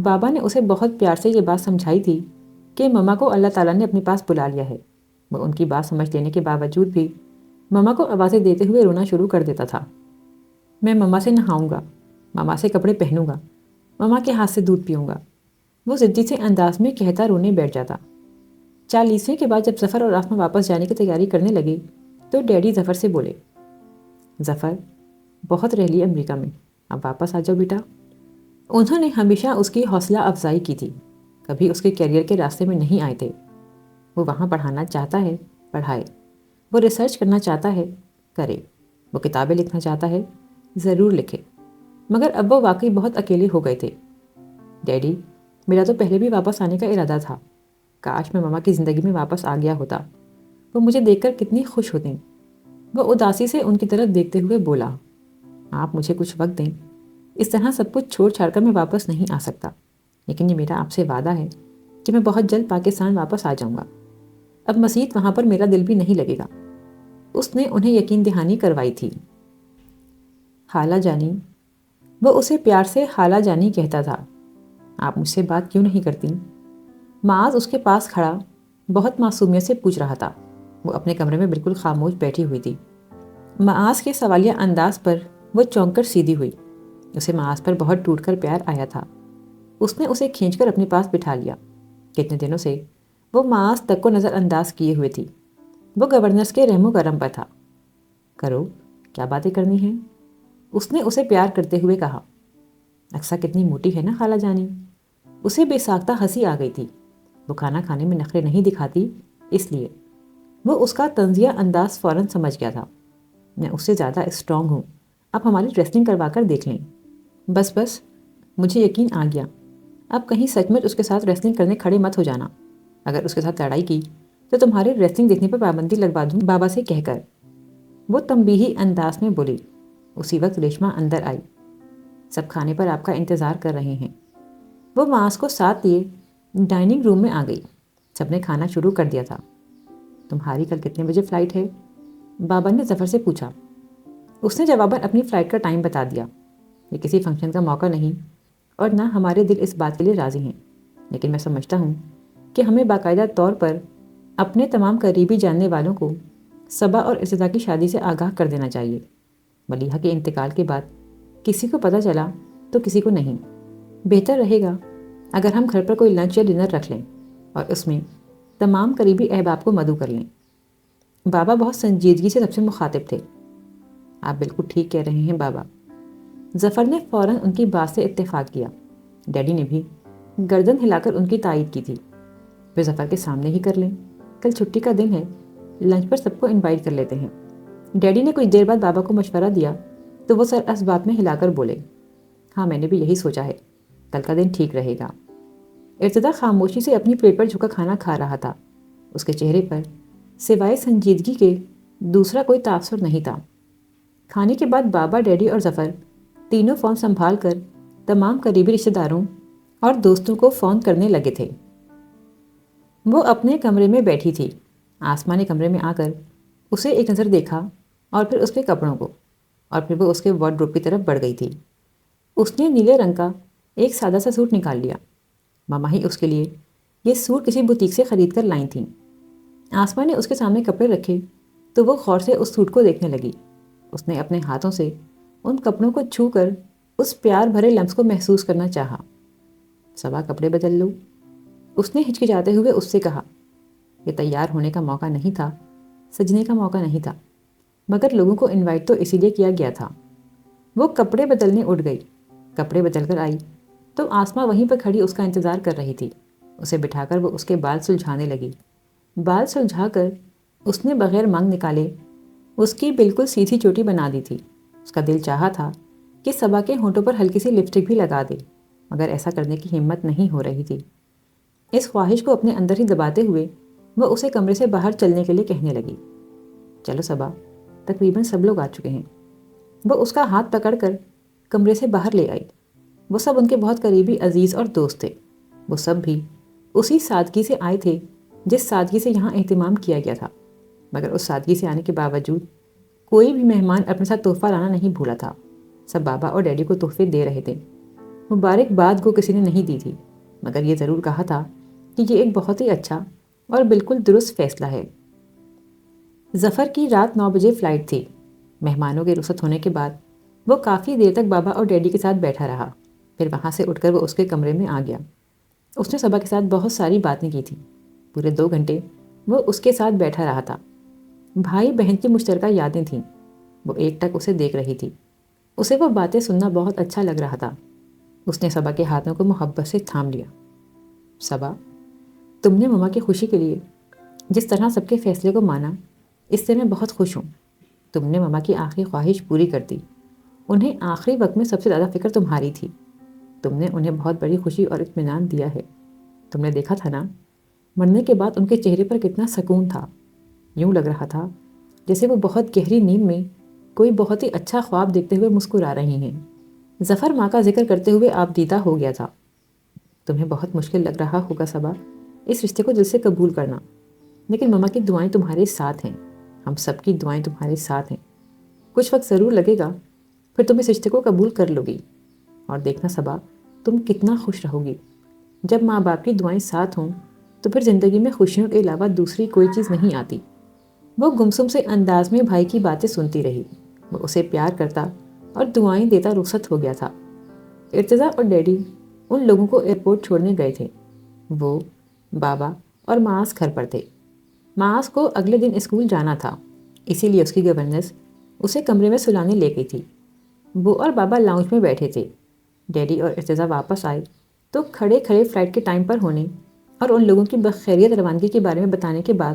بابا نے اسے بہت پیار سے یہ بات سمجھائی تھی کہ مما کو اللہ تعالیٰ نے اپنے پاس بلا لیا ہے۔ وہ ان کی بات سمجھ لینے کے باوجود بھی مما کو آوازیں دیتے ہوئے رونا شروع کر دیتا تھا۔ میں مما سے نہاؤں گا، مما سے کپڑے پہنوں گا، مما کے ہاتھ سے دودھ پیوں گا، وہ ضدی سے انداز میں کہتا رونے بیٹھ جاتا۔ 40ویں کے بعد جب ظفر اور آسمہ واپس جانے کی تیاری کرنے لگے تو ڈیڈی ظفر سے بولے، ظفر بہت رہ لی امریکہ میں، اب واپس آ جاؤ بیٹا۔ انہوں نے ہمیشہ اس کی حوصلہ افزائی کی تھی، کبھی اس کے کیریئر کے راستے میں نہیں آئے تھے۔ وہ وہاں پڑھانا چاہتا ہے پڑھائے، وہ ریسرچ کرنا چاہتا ہے کرے، وہ کتابیں لکھنا چاہتا ہے ضرور لکھے، مگر اب وہ واقعی بہت اکیلے ہو گئے تھے۔ ڈیڈی، میرا تو پہلے بھی واپس آنے کا ارادہ تھا، کاش میں مما کی زندگی میں واپس آ گیا ہوتا، وہ مجھے دیکھ کر کتنی خوش ہوتی۔ وہ اداسی سے ان کی طرف دیکھتے ہوئے بولا، آپ مجھے کچھ وقت دیں، اس طرح سب کچھ چھوڑ چھاڑ کر میں واپس نہیں آ سکتا، لیکن یہ میرا آپ سے وعدہ ہے کہ میں بہت جلد پاکستان واپس آ جاؤں گا۔ اب مزید وہاں پر میرا دل بھی نہیں لگے گا۔ اس نے انہیں یقین دہانی کروائی تھی۔ خالہ جانی، وہ اسے پیار سے خالہ جانی کہتا تھا، آپ مجھ سے بات کیوں نہیں کرتی؟ معاذ اس کے پاس کھڑا بہت معصومیت سے پوچھ رہا تھا۔ وہ اپنے کمرے میں بالکل خاموش بیٹھی ہوئی تھی۔ معاذ کے سوالیہ انداز پر وہ چونک کر سیدھی ہوئی۔ اسے معاذ پر بہت ٹوٹ کر پیار آیا تھا۔ اس نے اسے کھینچ کر اپنے پاس بٹھا لیا۔ کتنے دنوں سے وہ معاذ تک کو نظر انداز کیے ہوئے تھی۔ وہ گورنرز کے رحم و کرم پر تھا۔ کرو، کیا باتیں کرنی ہیں؟ اس نے اسے پیار کرتے ہوئے کہا۔ اکثر کتنی موٹی ہے نا خالہ جانی۔ اسے بے ساختہ ہنسی آ گئی تھی۔ وہ کھانا کھانے میں نخرے نہیں دکھاتی، اس لیے وہ اس کا طنزیہ انداز فوراً سمجھ گیا تھا۔ میں اس سے زیادہ اسٹرانگ ہوں، آپ ہماری ریسلنگ کروا کر دیکھ لیں۔ بس مجھے یقین آ گیا۔ اب کہیں سچ مچ اس کے ساتھ ریسلنگ کرنے کھڑے مت ہو جانا۔ اگر اس کے ساتھ لڑائی کی تو تمہارے ریسلنگ دیکھنے پر پابندی لگوا دوں بابا سے کہہ کر، وہ تنبیہی انداز میں بولی۔ اسی وقت ریشما اندر آئی۔ سب کھانے پر آپ کا انتظار کر رہے ہیں۔ وہ معاذ کو ساتھ لیے ڈائننگ روم میں آ گئی۔ سب نے کھانا شروع کر دیا تھا۔ تمہاری کل کتنے بجے فلائٹ ہے؟ بابا نے ظفر سے پوچھا۔ اس نے جواباً اپنی فلائٹ کا ٹائم بتا دیا۔ یہ کسی فنکشن کا موقع نہیں اور نہ ہمارے دل اس بات کے لیے راضی ہیں، لیکن میں سمجھتا ہوں کہ ہمیں باقاعدہ طور پر اپنے تمام قریبی جاننے والوں کو صبا اور ارتضا کی شادی سے آگاہ کر دینا چاہیے۔ ملیحہ کے انتقال کے بعد کسی کو پتہ چلا تو کسی کو نہیں۔ بہتر رہے گا اگر ہم گھر پر کوئی لنچ یا ڈنر رکھ لیں اور اس میں تمام قریبی احباب کو مدعو کر لیں۔ بابا بہت سنجیدگی سے سب سے مخاطب تھے۔ آپ بالکل ٹھیک کہہ رہے ہیں بابا۔ ظفر نے فوراً ان کی بات سے اتفاق کیا۔ ڈیڈی نے بھی گردن ہلا کر ان کی تائید کی تھی۔ پھر ظفر کے سامنے ہی کر لیں، کل چھٹی کا دن ہے، لنچ پر سب کو انوائٹ کر لیتے ہیں۔ ڈیڈی نے کچھ دیر بعد بابا کو مشورہ دیا تو وہ سر اس بات میں ہلا کر بولے، ہاں میں نے بھی یہی سوچا ہے، کل کا دن ٹھیک رہے گا۔ ارتضا خاموشی سے اپنی پلیٹ پر جھکا کھانا کھا رہا تھا۔ اس کے چہرے پر سوائے سنجیدگی کے دوسرا کوئی تاثر نہیں تھا۔ کھانے کے بعد بابا، ڈیڈی اور ظفر تینوں فون سنبھال کر تمام قریبی رشتہ داروں اور دوستوں کو فون کرنے لگے تھے۔ وہ اپنے کمرے میں بیٹھی تھی۔ آسمہ نے کمرے میں آ کر اسے ایک نظر دیکھا اور پھر اس کے کپڑوں کو، اور پھر وہ اس کے وارڈروب کی طرف بڑھ گئی تھی۔ اس نے نیلے رنگ کا ایک سادہ سا سوٹ نکال لیا۔ ماما ہی اس کے لیے یہ سوٹ کسی بوتیک سے خرید کر لائیں تھیں۔ آسما نے اس کے سامنے کپڑے رکھے تو وہ غور سے اس سوٹ کو دیکھنے لگی۔ اس نے اپنے ہاتھوں سے ان کپڑوں کو چھو کر اس پیار بھرے لمس کو محسوس کرنا چاہا۔ صبا کپڑے بدل لو، اس نے ہچکچاتے ہوئے اس سے کہا۔ یہ تیار ہونے کا موقع نہیں تھا، سجنے کا موقع نہیں تھا، مگر لوگوں کو انوائٹ تو اسی لیے کیا گیا تھا۔ وہ کپڑے بدلنے اٹھ گئی۔ کپڑے بدل کر آئی تو آسما وہیں پر کھڑی اس کا انتظار کر رہی تھی۔ اسے بٹھا کر وہ اس کے بال سلجھانے لگی۔ بال سلجھا کر اس نے بغیر مانگ نکالے اس کی بالکل سیدھی چوٹی بنا دی تھی۔ اس کا دل چاہا تھا کہ صبا کے ہونٹوں پر ہلکی سی لپسٹک بھی لگا دے، مگر ایسا کرنے کی ہمت نہیں ہو رہی تھی۔ اس خواہش کو اپنے اندر ہی دباتے ہوئے وہ اسے کمرے سے باہر چلنے کے لیے کہنے لگی۔ چلو صبا، تقریباً سب لوگ آ چکے ہیں۔ وہ اس کا ہاتھ پکڑ کر کمرے سے باہر لے آئی۔ وہ سب ان کے بہت قریبی عزیز اور دوست تھے۔ وہ سب بھی اسی سادگی سے آئے تھے جس سادگی سے یہاں اہتمام کیا گیا تھا، مگر اس سادگی سے آنے کے باوجود کوئی بھی مہمان اپنے ساتھ تحفہ لانا نہیں بھولا تھا۔ سب بابا اور ڈیڈی کو تحفے دے رہے تھے۔ مبارکباد کو کسی نے نہیں دی تھی، مگر یہ ضرور کہا تھا کہ یہ ایک بہت ہی اچھا اور بالکل درست فیصلہ ہے۔ ظفر کی رات 9 بجے فلائٹ تھی۔ مہمانوں کے رخصت ہونے کے بعد وہ کافی دیر تک بابا اور ڈیڈی کے ساتھ بیٹھا رہا۔ پھر وہاں سے اٹھ کر وہ اس کے کمرے میں آ گیا۔ اس نے صبا کے ساتھ بہت ساری باتیں کی تھیں۔ پورے 2 گھنٹے وہ اس کے ساتھ بیٹھا رہا تھا۔ بھائی بہن کی مشترکہ یادیں تھیں۔ وہ ایک ٹک اسے دیکھ رہی تھی۔ اسے وہ باتیں سننا بہت اچھا لگ رہا تھا۔ اس نے صبا کے ہاتھوں کو محبت سے تھام لیا۔ صبا، تم نے مما کی خوشی کے لیے جس طرح سب کے فیصلے کو مانا، اس سے میں بہت خوش ہوں۔ تم نے مما کی آخری خواہش پوری کر دی۔ انہیں آخری وقت میں سب سے زیادہ فکر تمہاری تھی۔ تم نے انہیں بہت بڑی خوشی اور اطمینان دیا ہے۔ تم نے دیکھا تھا نا، مرنے کے بعد ان کے چہرے پر کتنا سکون تھا۔ یوں لگ رہا تھا جیسے وہ بہت گہری نیند میں کوئی بہت ہی اچھا خواب دیکھتے ہوئے مسکرا رہی ہیں۔ ظفر ماں کا ذکر کرتے ہوئے آپ دیدہ ہو گیا تھا۔ تمہیں بہت مشکل لگ رہا ہوگا صبا اس رشتے کو دل سے قبول کرنا، لیکن مما کی دعائیں تمہارے ساتھ ہیں۔ ہم سب کی دعائیں تمہارے ساتھ ہیں۔ کچھ وقت ضرور لگے گا، پھر تم اس رشتے کو قبول کر لو گی، اور دیکھنا صبا تم کتنا خوش رہو گی۔ جب ماں باپ کی دعائیں ساتھ ہوں تو پھر زندگی میں خوشیوں کے علاوہ دوسری کوئی چیز نہیں آتی۔ وہ گمسم سے انداز میں بھائی کی باتیں سنتی رہی۔ وہ اسے پیار کرتا اور دعائیں دیتا رخصت ہو گیا تھا۔ ارتضیٰ اور ڈیڈی ان لوگوں کو ایئرپورٹ چھوڑنے گئے تھے۔ وہ، بابا اور معاذ گھر پر تھے۔ معاذ کو اگلے دن اسکول جانا تھا، اسی لیے اس کی گورننس اسے کمرے میں سلانے لے گئی تھی۔ وہ اور بابا لاؤنج میں بیٹھے تھے۔ ڈیڈی اور ارتضیٰ واپس آئے تو کھڑے کھڑے فلائٹ کے ٹائم پر ہونے اور ان لوگوں کی بخیریت روانگی کے بارے میں بتانے کے بعد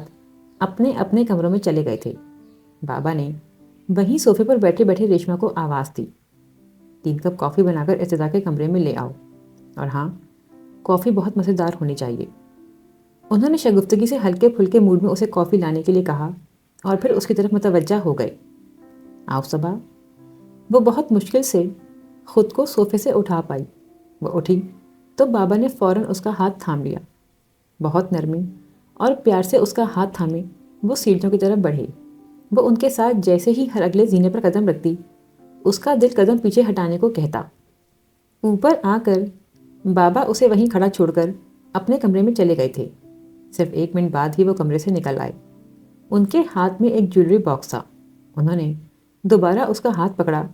اپنے اپنے کمروں میں چلے گئے تھے۔ بابا نے وہیں صوفے پر بیٹھے بیٹھے ریشما کو آواز دی، 3 کپ کافی بنا کر ارتضیٰ کے کمرے میں لے آؤ، اور ہاں، کافی بہت مزیدار ہونی چاہیے۔ انہوں نے شگفتگی سے ہلکے پھلکے موڈ میں اسے کافی لانے کے لیے کہا اور پھر اس کی طرف متوجہ ہو گئے۔ آؤ صبا۔ وہ بہت مشکل سے خود کو صوفے سے اٹھا پائی۔ وہ اٹھی تو بابا نے فوراً اس کا ہاتھ تھام لیا۔ بہت نرمی اور پیار سے اس کا ہاتھ تھامے وہ سیڑھیوں کی طرف بڑھے۔ وہ ان کے ساتھ جیسے ہی ہر اگلے زینے پر قدم رکھتی، اس کا دل قدم پیچھے ہٹانے کو کہتا۔ اوپر آ کر بابا اسے وہیں کھڑا چھوڑ کر اپنے کمرے میں چلے گئے تھے۔ صرف 1 منٹ بعد ہی وہ کمرے سے نکل آئے۔ ان کے ہاتھ میں ایک جیولری باکس تھا۔ انہوں نے دوبارہ اس کا ہاتھ پکڑا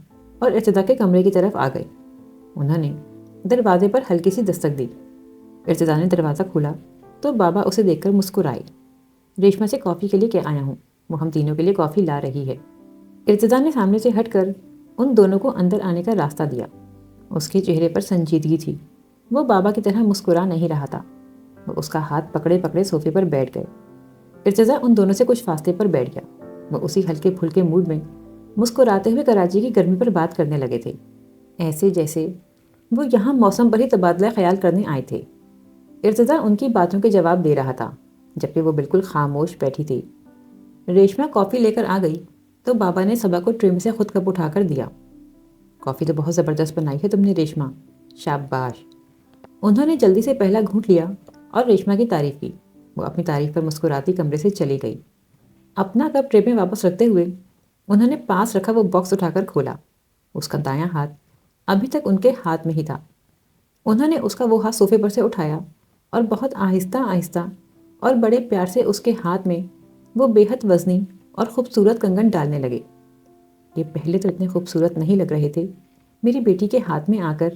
اور ارتضیٰ کے کمرے کی طرف آ گئے۔ انہوں نے دروازے پر ہلکی سی دستک دی۔ ارتضیٰ نے دروازہ کھولا تو بابا اسے دیکھ کر مسکرائے۔ ریشما سے کافی کے لیے کیا آیا ہوں، وہ ہم تینوں کے لیے کافی لا رہی ہے۔ ارتضیٰ نے سامنے سے ہٹ کر ان دونوں کو اندر آنے کا راستہ دیا۔ اس کے چہرے پر سنجیدگی تھی۔ وہ بابا کی طرح مسکرا نہیں رہا تھا۔ وہ اس کا ہاتھ پکڑے پکڑے صوفے پر بیٹھ گئے۔ ارتضیٰ ان دونوں سے کچھ فاصلے پر بیٹھ گیا۔ وہ اسی ہلکے پھلکے موڈ میں مسکراتے ہوئے کراچی کی گرمی پر بات کرنے لگے تھے، ایسے جیسے وہ یہاں موسم پر ہی تبادلہ خیال کرنے آئے تھے۔ ارتضیٰ ان کی باتوں کے جواب دے رہا تھا، جبکہ وہ بالکل خاموش بیٹھی تھی۔ ریشما کافی لے کر آ گئی تو بابا نے صبا کو ٹرے میں سے خود کپ اٹھا کر دیا۔ کافی تو بہت زبردست بنائی ہے تم نے ریشما، شاباش۔ انہوں نے جلدی سے پہلا گھونٹ لیا اور ریشما کی تعریف کی۔ وہ اپنی تعریف پر مسکراتی کمرے سے چلی گئی۔ اپنا کپ ٹرے میں واپس رکھتے ہوئے انہوں نے پاس رکھا وہ باکس اٹھا کر کھولا۔ اس کا دایاں ہاتھ ابھی تک ان کے ہاتھ میں ہی تھا۔ انہوں نے اس کا وہ ہاتھ صوفے پر سے اٹھایا اور بہت آہستہ آہستہ اور بڑے پیار سے اس کے ہاتھ میں وہ بے حد وزنی اور خوبصورت کنگن ڈالنے لگے۔ یہ پہلے تو اتنے خوبصورت نہیں لگ رہے تھے، میری بیٹی کے ہاتھ میں آ کر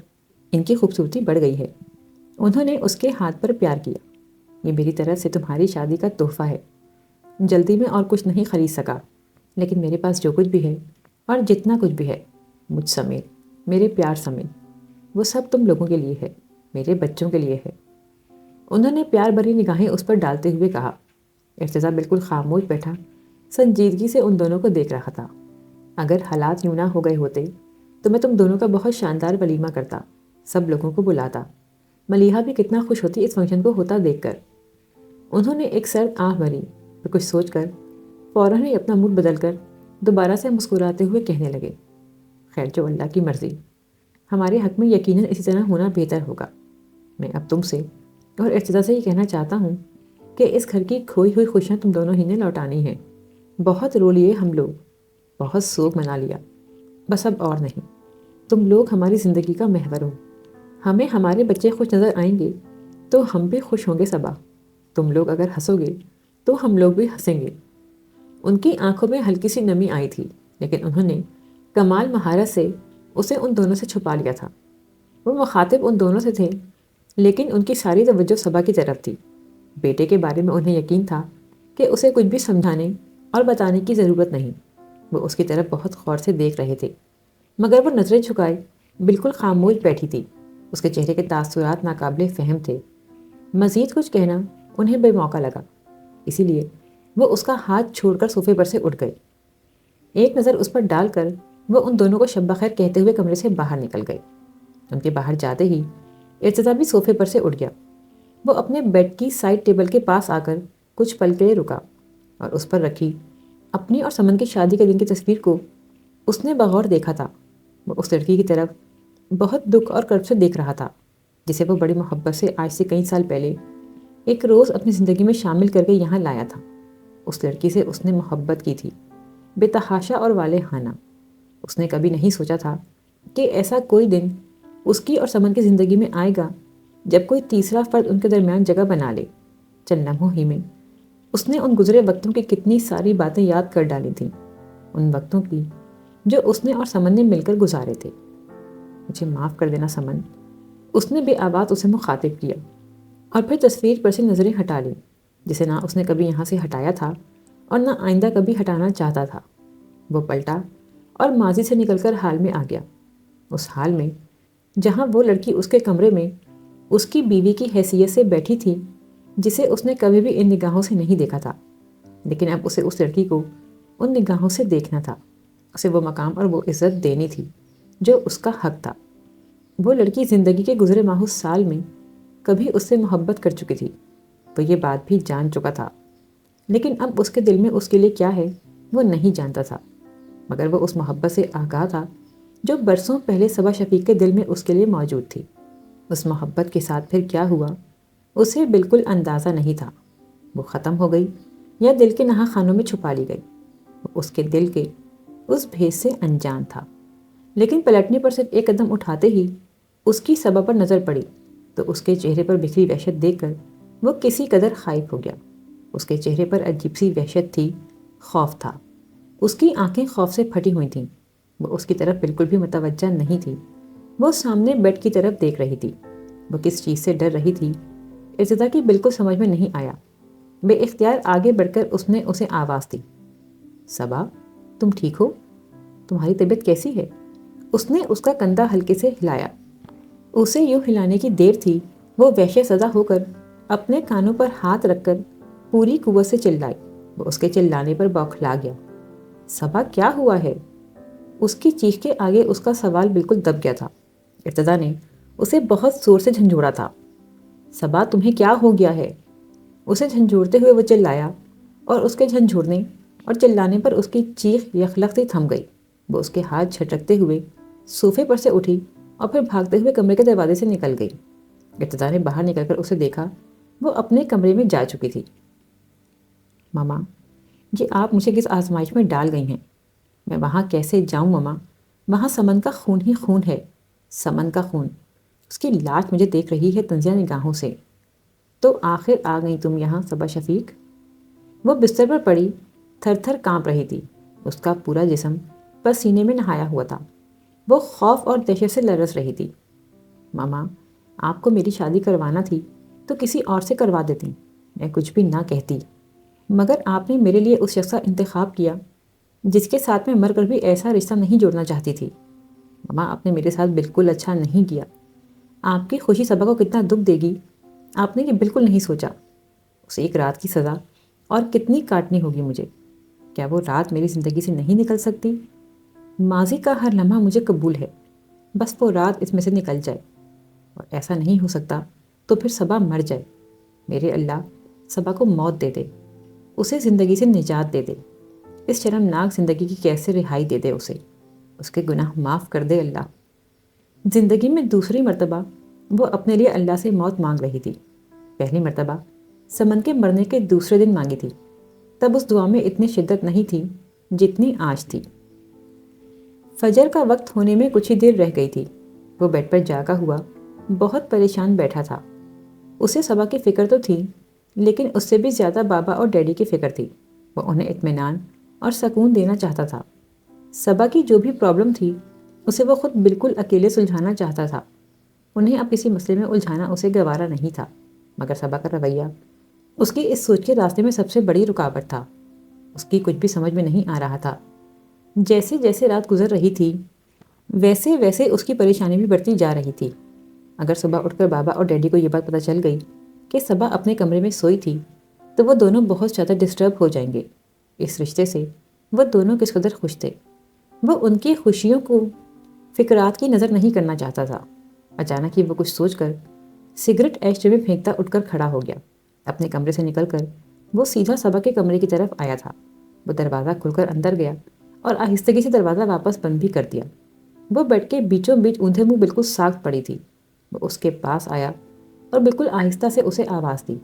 ان کی خوبصورتی بڑھ گئی ہے۔ انہوں نے اس کے ہاتھ پر پیار کیا۔ یہ میری طرف سے تمہاری شادی کا تحفہ ہے۔ جلدی میں اور کچھ نہیں خرید سکا، لیکن میرے پاس جو کچھ بھی ہے اور جتنا کچھ بھی ہے، مجھ سمیت، میرے پیار سمیت، وہ سب تم لوگوں کے لیے ہے، میرے بچوں کے لیے ہے۔ انہوں نے پیار بھری نگاہیں اس پر ڈالتے ہوئے کہا۔ ارتضیٰ بالکل خاموش بیٹھا سنجیدگی سے ان دونوں کو دیکھ رہا تھا۔ اگر حالات یوں نہ ہو گئے ہوتے تو میں تم دونوں کا بہت شاندار ولیمہ کرتا، سب لوگوں کو بلاتا۔ ملیحہ بھی کتنا خوش ہوتی اس فنکشن کو ہوتا دیکھ کر۔ انہوں نے ایک سرد آنکھ بھری، پھر کچھ سوچ کر فوراً ہی اپنا موڈ بدل کر دوبارہ سے مسکراتے ہوئے کہنے لگے، خیر جو اللہ کی مرضی، ہمارے حق میں یقیناً اسی طرح ہونا بہتر ہوگا۔ میں اب تم سے اور ارتضیٰ سے یہ کہنا چاہتا ہوں کہ اس گھر کی کھوئی ہوئی خوشیاں تم دونوں ہی نے لوٹانی ہیں۔ بہت رو لیے ہم لوگ، بہت سوگ منا لیا، بس اب اور نہیں۔ تم لوگ ہماری زندگی کا محور ہو۔ ہمیں ہمارے بچے خوش نظر آئیں گے تو ہم بھی خوش ہوں گے صبا۔ تم لوگ اگر ہنسو گے تو ہم لوگ بھی ہنسیں گے۔ ان کی آنکھوں میں ہلکی سی نمی آئی تھی، لیکن انہوں نے کمال مہارت سے اسے ان دونوں سے چھپا لیا تھا۔ وہ مخاطب ان دونوں سے تھے، لیکن ان کی ساری توجہ صبا کی طرف تھی۔ بیٹے کے بارے میں انہیں یقین تھا کہ اسے کچھ بھی سمجھانے اور بتانے کی ضرورت نہیں۔ وہ اس کی طرف بہت غور سے دیکھ رہے تھے، مگر وہ نظریں جھکائے بالکل خاموش بیٹھی تھی۔ اس کے چہرے کے تاثرات ناقابل فہم تھے۔ مزید کچھ کہنا انہیں بے موقع لگا، اسی لیے وہ اس کا ہاتھ چھوڑ کر صوفے پر سے اٹھ گئے۔ ایک نظر اس پر ڈال کر وہ ان دونوں کو شب بخیر کہتے ہوئے کمرے سے باہر نکل گئے۔ ان کے باہر جاتے ہی ارتضیٰ بھی صوفے پر سے اٹھ گیا۔ وہ اپنے بیڈ کی سائڈ ٹیبل کے پاس آ کر کچھ پل کے لیے رکا اور اس پر رکھی اپنی اور سمن کی شادی کے دن کی تصویر کو اس نے بغور دیکھا تھا۔ وہ اس لڑکی کی طرف بہت دکھ اور کرب سے دیکھ رہا تھا، جسے وہ بڑی محبت سے آج سے کئی سال پہلے ایک روز اپنی زندگی میں شامل کر کے یہاں لایا تھا۔ اس لڑکی سے اس نے محبت کی تھی، بے تحاشا اور والہانہ۔ اس نے کبھی نہیں سوچا تھا کہ ایسا کوئی دن اس کی اور سمن کی زندگی میں آئے گا جب کوئی تیسرا فرد ان کے درمیان جگہ بنا لے۔ چند لمحوں ہی میں اس نے ان گزرے وقتوں کی کتنی ساری باتیں یاد کر ڈالی تھیں، ان وقتوں کی جو اس نے اور سمن نے مل کر گزارے تھے۔ مجھے معاف کر دینا سمن، اس نے بے آواز اسے مخاطب کیا، اور پھر تصویر پر سے نظریں ہٹا لیں، جسے نہ اس نے کبھی یہاں سے ہٹایا تھا اور نہ آئندہ کبھی ہٹانا چاہتا تھا۔ وہ پلٹا اور ماضی سے نکل کر حال میں آ گیا، اس حال میں جہاں وہ لڑکی اس کے کمرے میں اس کی بیوی کی حیثیت سے بیٹھی تھی، جسے اس نے کبھی بھی ان نگاہوں سے نہیں دیکھا تھا، لیکن اب اسے اس لڑکی کو ان نگاہوں سے دیکھنا تھا۔ اسے وہ مقام اور وہ عزت دینی تھی جو اس کا حق تھا۔ وہ لڑکی زندگی کے گزرے ماہ سال میں کبھی اس سے محبت کر چکی تھی، وہ یہ بات بھی جان چکا تھا، لیکن اب اس کے دل میں اس کے لیے کیا ہے وہ نہیں جانتا تھا، مگر وہ اس محبت سے آگاہ تھا جو برسوں پہلے صبا شفیق کے دل میں اس کے لیے موجود تھی۔ اس محبت کے ساتھ پھر کیا ہوا اسے بالکل اندازہ نہیں تھا۔ وہ ختم ہو گئی یا دل کے نہا خانوں میں چھپا لی گئی، وہ اس کے دل کے اس بھیس سے انجان تھا۔ لیکن پلٹنے پر صرف ایک قدم اٹھاتے ہی اس کی صبا پر نظر پڑی تو اس کے چہرے پر بکھری وحشت دیکھ کر وہ کسی قدر خائف ہو گیا۔ اس کے چہرے پر عجیب سی وحشت تھی، خوف تھا۔ اس کی آنکھیں خوف سے پھٹی ہوئی تھیں، وہ اس کی طرف بالکل بھی متوجہ نہیں تھی۔ وہ سامنے بیڈ کی طرف دیکھ رہی تھی۔ وہ کس چیز سے ڈر رہی تھی ارتضیٰ کی بالکل سمجھ میں نہیں آیا۔ بے اختیار آگے بڑھ کر اس نے اسے آواز دی، صبا تم ٹھیک ہو؟ تمہاری طبیعت کیسی ہے؟ اس نے اس کا کندھا ہلکے سے ہلایا۔ اسے یوں ہلانے کی دیر تھی وہ وحشت زدہ ہو کر اپنے کانوں پر ہاتھ رکھ کر پوری قوت سے چلائی۔ وہ اس کے چلانے پر بوکھلا گیا۔ صبا کیا ہوا ہے؟ اس کی چیخ کے آگے اس کا سوال بالکل دب گیا تھا۔ ارتضیٰ نے اسے بہت زور سے جھنجھوڑا تھا۔ صبا تمہیں کیا ہو گیا ہے؟ اسے جھنجھوڑتے ہوئے وہ چلایا، اور اس کے جھنجھوڑنے اور چلانے پر اس کی چیخ یخلخ سی تھم گئی۔ وہ اس کے ہاتھ جھٹکتے ہوئے صوفے پر سے اٹھی اور پھر بھاگتے ہوئے کمرے کے دروازے سے نکل گئی۔ ارتضیٰ نے باہر نکل کر اسے دیکھا، وہ اپنے کمرے میں جا چکی تھی۔ ماما یہ آپ مجھے کس آزمائش میں ڈال گئی ہیں؟ میں وہاں کیسے جاؤں ماما؟ وہاں سمن کا خون ہی خون ہے، سمن کا خون۔ اس کی لاش مجھے دیکھ رہی ہے تنزیہ نگاہوں سے۔ تو آخر آ گئی تم یہاں صبا شفیق؟ وہ بستر پر پڑی، تھر تھر کانپ رہی تھی۔ اس کا پورا جسم پسینے میں نہایا ہوا تھا۔ وہ خوف اور دہشت سے لرز رہی تھی۔ ماما، آپ کو میری شادی کروانا تھی تو کسی اور سے کروا دیتی، میں کچھ بھی نہ کہتی، مگر آپ نے میرے لیے اس شخص کا انتخاب کیا جس کے ساتھ میں مر کر بھی ایسا رشتہ نہیں جوڑنا چاہتی تھی۔ ماما، آپ نے میرے ساتھ بالکل اچھا نہیں کیا۔ آپ کی خوشی صبا کو کتنا دکھ دے گی آپ نے یہ بالکل نہیں سوچا۔ اس ایک رات کی سزا اور کتنی کاٹنی ہوگی مجھے۔ کیا وہ رات میری زندگی سے نہیں نکل سکتی؟ ماضی کا ہر لمحہ مجھے قبول ہے، بس وہ رات اس میں سے نکل جائے۔ اور ایسا نہیں ہو سکتا تو پھر صبا مر جائے۔ میرے اللہ، صبا کو موت دے دے، اسے زندگی سے نجات دے دے، اس شرمناک زندگی کی قید سے رہائی دے دے اسے، اس کے گناہ معاف کر دے اللہ۔ زندگی میں دوسری مرتبہ وہ اپنے لیے اللہ سے موت مانگ رہی تھی۔ پہلی مرتبہ سمن کے مرنے کے دوسرے دن مانگی تھی، تب اس دعا میں اتنی شدت نہیں تھی جتنی آج تھی۔ فجر کا وقت ہونے میں کچھ ہی دیر رہ گئی تھی۔ وہ بیڈ پر جاگا ہوا بہت پریشان بیٹھا تھا۔ اسے صبا کی فکر تو تھی، لیکن اس سے بھی زیادہ بابا اور ڈیڈی کی فکر تھی۔ وہ انہیں اطمینان اور سکون دینا چاہتا تھا۔ صبا کی جو بھی پرابلم تھی اسے وہ خود بالکل اکیلے سلجھانا چاہتا تھا۔ انہیں اب کسی مسئلے میں الجھانا اسے گوارا نہیں تھا، مگر صبا کا رویہ اس کی اس سوچ کے راستے میں سب سے بڑی رکاوٹ تھا۔ اس کی کچھ بھی سمجھ میں نہیں آ رہا تھا۔ جیسے جیسے رات گزر رہی تھی ویسے ویسے اس کی پریشانی بھی بڑھتی جا رہی تھی۔ اگر صبح اٹھ کر بابا اور ڈیڈی کو یہ بات پتہ چل گئی کہ صبا اپنے کمرے میں سوئی تھی تو وہ دونوں بہت زیادہ ڈسٹرب ہو جائیں گے۔ اس رشتے سے وہ دونوں کس قدر خوش تھے۔ وہ ان کی خوشیوں کو فکرات کی نظر نہیں کرنا چاہتا تھا۔ اچانک ہی وہ کچھ سوچ کر سگریٹ ایش ٹرے میں پھینکتا اٹھ کر کھڑا ہو گیا۔ اپنے کمرے سے نکل کر وہ سیدھا صبا کے کمرے کی طرف آیا تھا۔ وہ دروازہ کھل کر اندر گیا اور آہستگی سے دروازہ واپس بند بھی کر دیا۔ وہ بیڈ کے بیچوں بیچ اوندھے منہ بالکل ساکت پڑی تھی۔ وہ اس کے پاس آیا اور بالکل آہستہ سے اسے آواز دی۔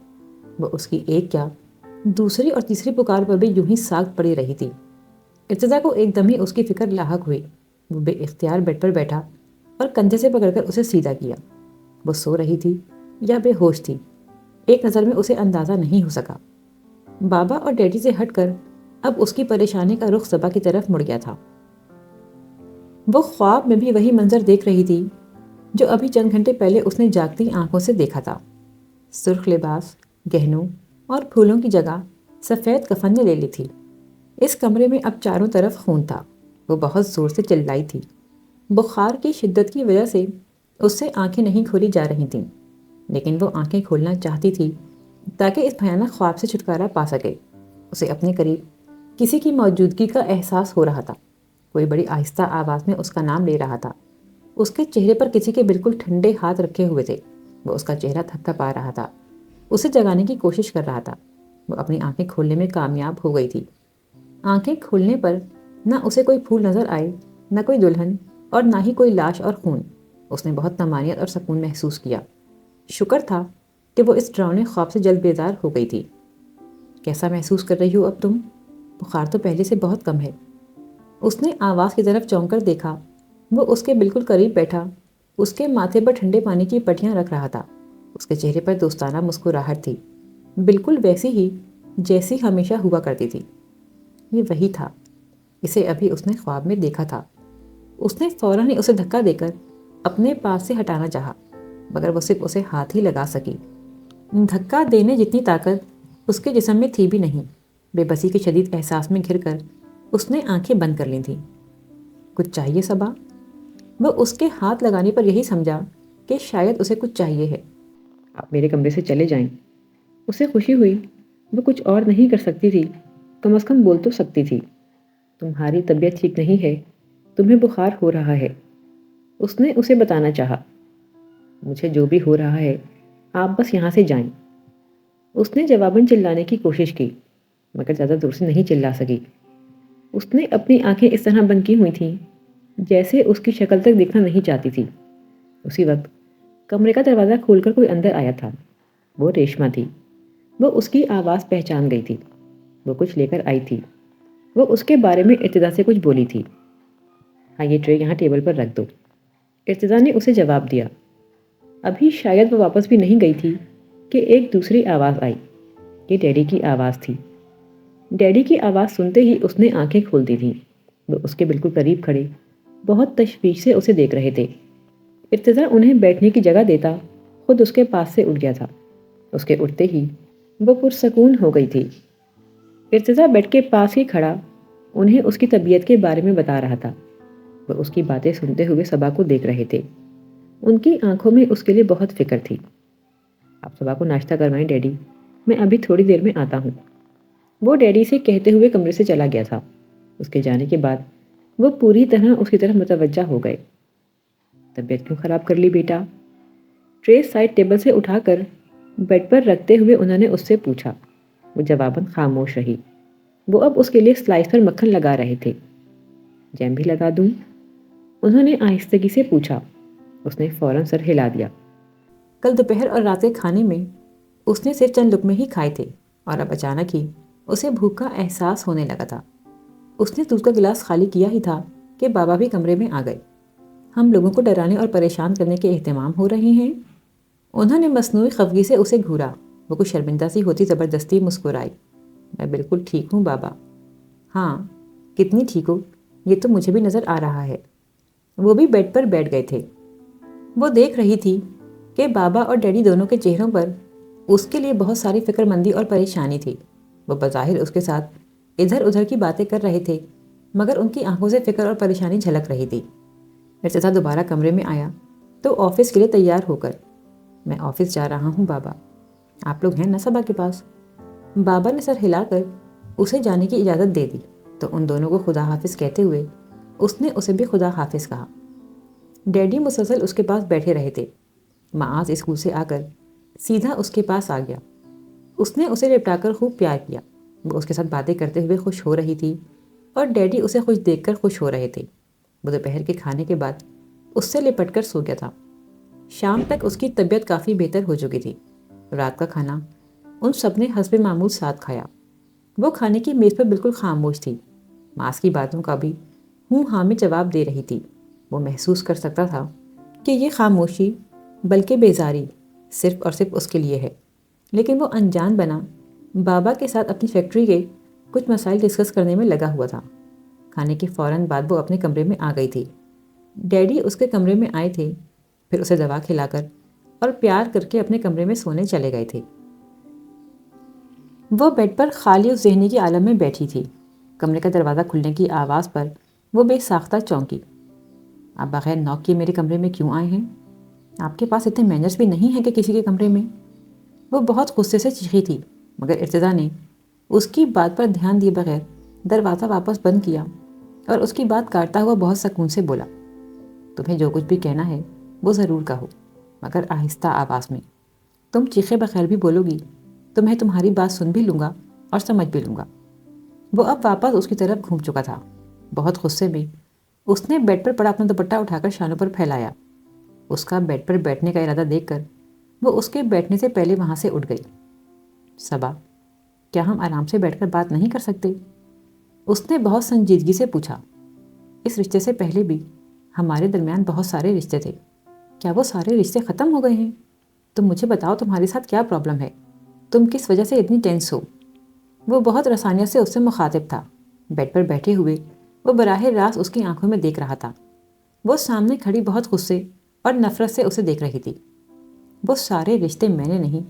وہ اس کی ایک کیا دوسری اور تیسری پکار پر بھی یوں ہی ساکت پڑی رہی تھی۔ ارتضیٰ کو ایک دم ہی اس کی فکر لاحق ہوئی۔ وہ بے اختیار بیڈ پر بیٹھا اور کندھے سے پکڑ کر اسے سیدھا کیا۔ وہ سو رہی تھی یا بے ہوش تھی، ایک نظر میں اسے اندازہ نہیں ہو سکا۔ بابا اور ڈیڈی سے ہٹ کر اب اس کی پریشانی کا رخ صبا کی طرف مڑ گیا تھا۔ وہ خواب میں بھی وہی منظر دیکھ رہی تھی جو ابھی چند گھنٹے پہلے اس نے جاگتی آنکھوں سے دیکھا تھا۔ سرخ لباس، گہنوں اور پھولوں کی جگہ سفید کفن نے لے لی تھی۔ اس کمرے میں اب چاروں طرف خون تھا۔ وہ بہت زور سے چلائی تھی۔ بخار کی شدت کی وجہ سے اس سے آنکھیں نہیں کھولی جا رہی تھیں، لیکن وہ آنکھیں کھولنا چاہتی تھی تاکہ اس بھیانک خواب سے چھٹکارا پا سکے۔ اسے اپنے قریب کسی کی موجودگی کا احساس ہو رہا تھا۔ کوئی بڑی آہستہ آواز میں اس کا نام لے رہا تھا۔ اس کے چہرے پر کسی کے بالکل ٹھنڈے ہاتھ رکھے ہوئے تھے۔ وہ اس کا چہرہ تھپ تھپا رہا تھا، اسے جگانے کی کوشش کر رہا تھا۔ وہ اپنی آنکھیں کھولنے میں کامیاب ہو گئی تھی۔ آنکھیں کھولنے پر نہ اسے کوئی پھول نظر آئے، نہ کوئی دلہن، اور نہ ہی کوئی لاش اور خون۔ اس نے بہت طمانینت اور سکون محسوس کیا۔ شکر تھا کہ وہ اس ڈراؤنے خواب سے جلد بیدار ہو گئی تھی۔ کیسا محسوس کر رہی ہو اب تم؟ بخار تو پہلے سے بہت کم ہے۔ اس نے آواز کی طرف چونک کر دیکھا۔ وہ اس کے بالکل قریب بیٹھا، اس کے ماتھے پر ٹھنڈے پانی کی پٹیاں رکھ رہا تھا۔ اس کے چہرے پر دوستانہ مسکراہٹ تھی، بالکل ویسی ہی جیسی ہمیشہ ہوا کرتی تھی۔ یہ وہی تھا، اسے ابھی اس نے خواب میں دیکھا تھا۔ اس نے فوراً ہی اسے دھکا دے کر اپنے پاس سے ہٹانا چاہا، مگر وہ صرف اسے ہاتھ ہی لگا سکی۔ دھکا دینے جتنی طاقت اس کے جسم میں تھی بھی نہیں۔ بے بسی کے شدید احساس میں گھر کر اس نے آنکھیں بند کر لی تھیں۔ کچھ چاہیے صبا؟ وہ اس کے ہاتھ لگانے پر یہی سمجھا کہ شاید اسے کچھ چاہیے ہے۔ آپ میرے کمرے سے چلے جائیں۔ اسے خوشی ہوئی، وہ کچھ اور نہیں کر سکتی تھی، کم از کم بول تو سکتی تھی۔ تمہاری طبیعت ٹھیک نہیں ہے، تمہیں بخار ہو رہا ہے، اس نے اسے بتانا چاہا۔ مجھے جو بھی ہو رہا ہے آپ بس یہاں سے جائیں۔ اس نے جواباً چلانے کی کوشش کی، مگر زیادہ زور سے نہیں چلا سکی۔ اس نے اپنی آنکھیں اس طرح بند کی ہوئی تھیں جیسے اس کی شکل تک دیکھنا نہیں چاہتی تھی۔ اسی وقت کمرے کا دروازہ کھول کر کوئی اندر آیا تھا۔ وہ ریشما تھی۔ وہ اس کی آواز پہچان گئی تھی۔ وہ کچھ لے کر آئی تھی۔ وہ اس کے بارے میں ارتضیٰ سے کچھ بولی تھی۔ ہاں، یہ ٹرے یہاں ٹیبل پر رکھ دو، ارتضیٰ نے اسے جواب دیا۔ ابھی شاید وہ واپس بھی نہیں گئی تھی کہ ایک دوسری آواز آئی۔ یہ ڈیڈی کی آواز تھی۔ ڈیڈی کی آواز سنتے ہی اس نے آنکھیں کھول دی تھیں۔ وہ اس کے بالکل قریب کھڑے بہت تشویش سے اسے دیکھ رہے تھے۔ ارتضیٰ انہیں بیٹھنے کی جگہ دیتا خود اس کے پاس سے اٹھ گیا تھا۔ اس کے اٹھتے ہی وہ پرسکون ہو گئی تھی۔ ارتضیٰ بیڈ کے پاس ہی کھڑا انہیں اس کی طبیعت کے بارے میں بتا رہا تھا۔ وہ اس کی باتیں سنتے ہوئے صبا کو دیکھ رہے تھے۔ ان کی آنکھوں میں اس کے لیے بہت فکر تھی۔ آپ صبا کو ناشتہ کروائیں ڈیڈی، میں ابھی تھوڑی دیر میں آتا ہوں۔ وہ ڈیڈی سے کہتے ہوئے کمرے سے چلا گیا تھا۔ اس کے جانے کے بعد وہ پوری طرح اس کی طرف متوجہ ہو گئے۔ طبیعت کیوں خراب کر لی بیٹا؟ ٹرے سائڈ ٹیبل سے اٹھا کر بیڈ پر رکھتے ہوئے انہوں نے اس سے پوچھا۔ وہ جواباً خاموش رہی۔ وہ اب اس کے لیے سلائس پر مکھن لگا رہے تھے۔ جیم بھی لگا دوں؟ انہوں نے آہستگی سے پوچھا۔ اس نے فوراً سر ہلا دیا۔ کل دوپہر اور رات کے کھانے میں اس نے صرف چند لقمے ہی کھائے تھے اور اب اچانک ہی اسے بھوک کا احساس ہونے لگا تھا۔ اس نے دودھ کا گلاس خالی کیا ہی تھا کہ بابا بھی کمرے میں آ گئے۔ ہم لوگوں کو ڈرانے اور پریشان کرنے کے اہتمام ہو رہے ہیں؟ انہوں نے مصنوعی خفگی سے اسے گھورا۔ وہ کچھ شرمندہ سی ہوتی زبردستی مسکرائی۔ میں بالکل ٹھیک ہوں بابا۔ ہاں، کتنی ٹھیک ہو یہ تو مجھے بھی نظر آ رہا ہے۔ وہ بھی بیڈ پر بیٹھ گئے تھے۔ وہ دیکھ رہی تھی کہ بابا اور ڈیڈی دونوں کے چہروں پر اس کے لیے بہت ساری فکر مندی اور پریشانی تھی۔ وہ بظاہر اس کے ساتھ ادھر ادھر کی باتیں کر رہے تھے مگر ان کی آنکھوں سے فکر اور پریشانی جھلک رہی تھی۔ ارتضیٰ دوبارہ کمرے میں آیا تو آفس کے لیے تیار ہو کر، میں آفس جا رہا ہوں بابا، آپ لوگ ہیں نا صبا کے پاس؟ بابا نے سر ہلا کر اسے جانے کی اجازت دے دی تو ان دونوں کو خدا حافظ کہتے ہوئے اس نے اسے بھی خدا حافظ کہا۔ ڈیڈی مسلسل اس کے پاس بیٹھے رہے تھے۔ معاذ اسکول سے آ کر سیدھا اس کے پاس آ گیا۔ اس نے اسے لپٹا کر خوب پیار کیا۔ وہ اس کے ساتھ باتیں کرتے ہوئے خوش ہو رہی تھی اور ڈیڈی اسے خوش دیکھ کر خوش ہو رہے تھے۔ وہ دوپہر کے کھانے کے بعد اس سے لپٹ کر سو گیا تھا۔ شام تک اس کی طبیعت کافی بہتر ہو چکی تھی۔ رات کا کھانا ان سب نے حسب معمول ساتھ کھایا۔ وہ کھانے کی میز پر بالکل خاموش تھی۔ معاذ کی باتوں کا بھی ہوں ہاں میں جواب دے رہی تھی۔ وہ محسوس کر سکتا تھا کہ یہ خاموشی بلکہ بیزاری صرف اور صرف اس کے لیے ہے، لیکن وہ انجان بنا بابا کے ساتھ اپنی فیکٹری کے کچھ مسائل ڈسکس کرنے میں لگا ہوا تھا۔ کھانے کے فوراً بعد وہ اپنے کمرے میں آ گئی تھی۔ ڈیڈی اس کے کمرے میں آئے تھے، پھر اسے دوا کھلا کر اور پیار کر کے اپنے کمرے میں سونے چلے گئے تھے۔ وہ بیڈ پر خالی اس ذہنی کی عالم میں بیٹھی تھی۔ کمرے کا دروازہ کھلنے کی آواز پر وہ بے ساختہ چونکی۔ آپ بغیر نوک کیے میرے کمرے میں کیوں آئے ہیں؟ آپ کے پاس اتنے مینرز بھی نہیں ہیں کہ کسی کے کمرے میں؟ وہ بہت غصے سے چیخی تھی مگر ارتضیٰ نے اس کی بات پر دھیان دیے بغیر دروازہ واپس بند کیا اور اس کی بات کاٹتا ہوا بہت سکون سے بولا، تمہیں جو کچھ بھی کہنا ہے وہ ضرور کہو مگر آہستہ آواز میں۔ تم چیخے بغیر بھی بولو گی تو میں تمہاری بات سن بھی لوں گا اور سمجھ بھی لوں گا۔ وہ اب واپس اس کی طرف گھوم چکا تھا۔ بہت غصے میں اس نے بیڈ پر پڑا اپنا دوپٹہ اٹھا کر شانوں پر پھیلایا۔ اس کا بیڈ پر بیٹھنے کا ارادہ دیکھ کر وہ اس کے بیٹھنے سے پہلے وہاں سے اٹھ گئی۔ صبا، کیا ہم آرام سے بیٹھ کر بات نہیں کر سکتے؟ اس نے بہت سنجیدگی سے پوچھا۔ اس رشتے سے پہلے بھی ہمارے درمیان بہت سارے رشتے تھے، کیا وہ سارے رشتے ختم ہو گئے ہیں؟ تم مجھے بتاؤ تمہارے ساتھ کیا پرابلم ہے؟ تم کس وجہ سے اتنی ٹینس ہو؟ وہ بہت رسانیت سے اس سے مخاطب تھا۔ بیڈ پر بیٹھے ہوئے وہ براہ راست اس کی آنکھوں میں دیکھ رہا تھا۔ وہ سامنے کھڑی بہت غصے اور نفرت سے اسے دیکھ رہی تھی۔ وہ سارے رشتے میں نے نہیں،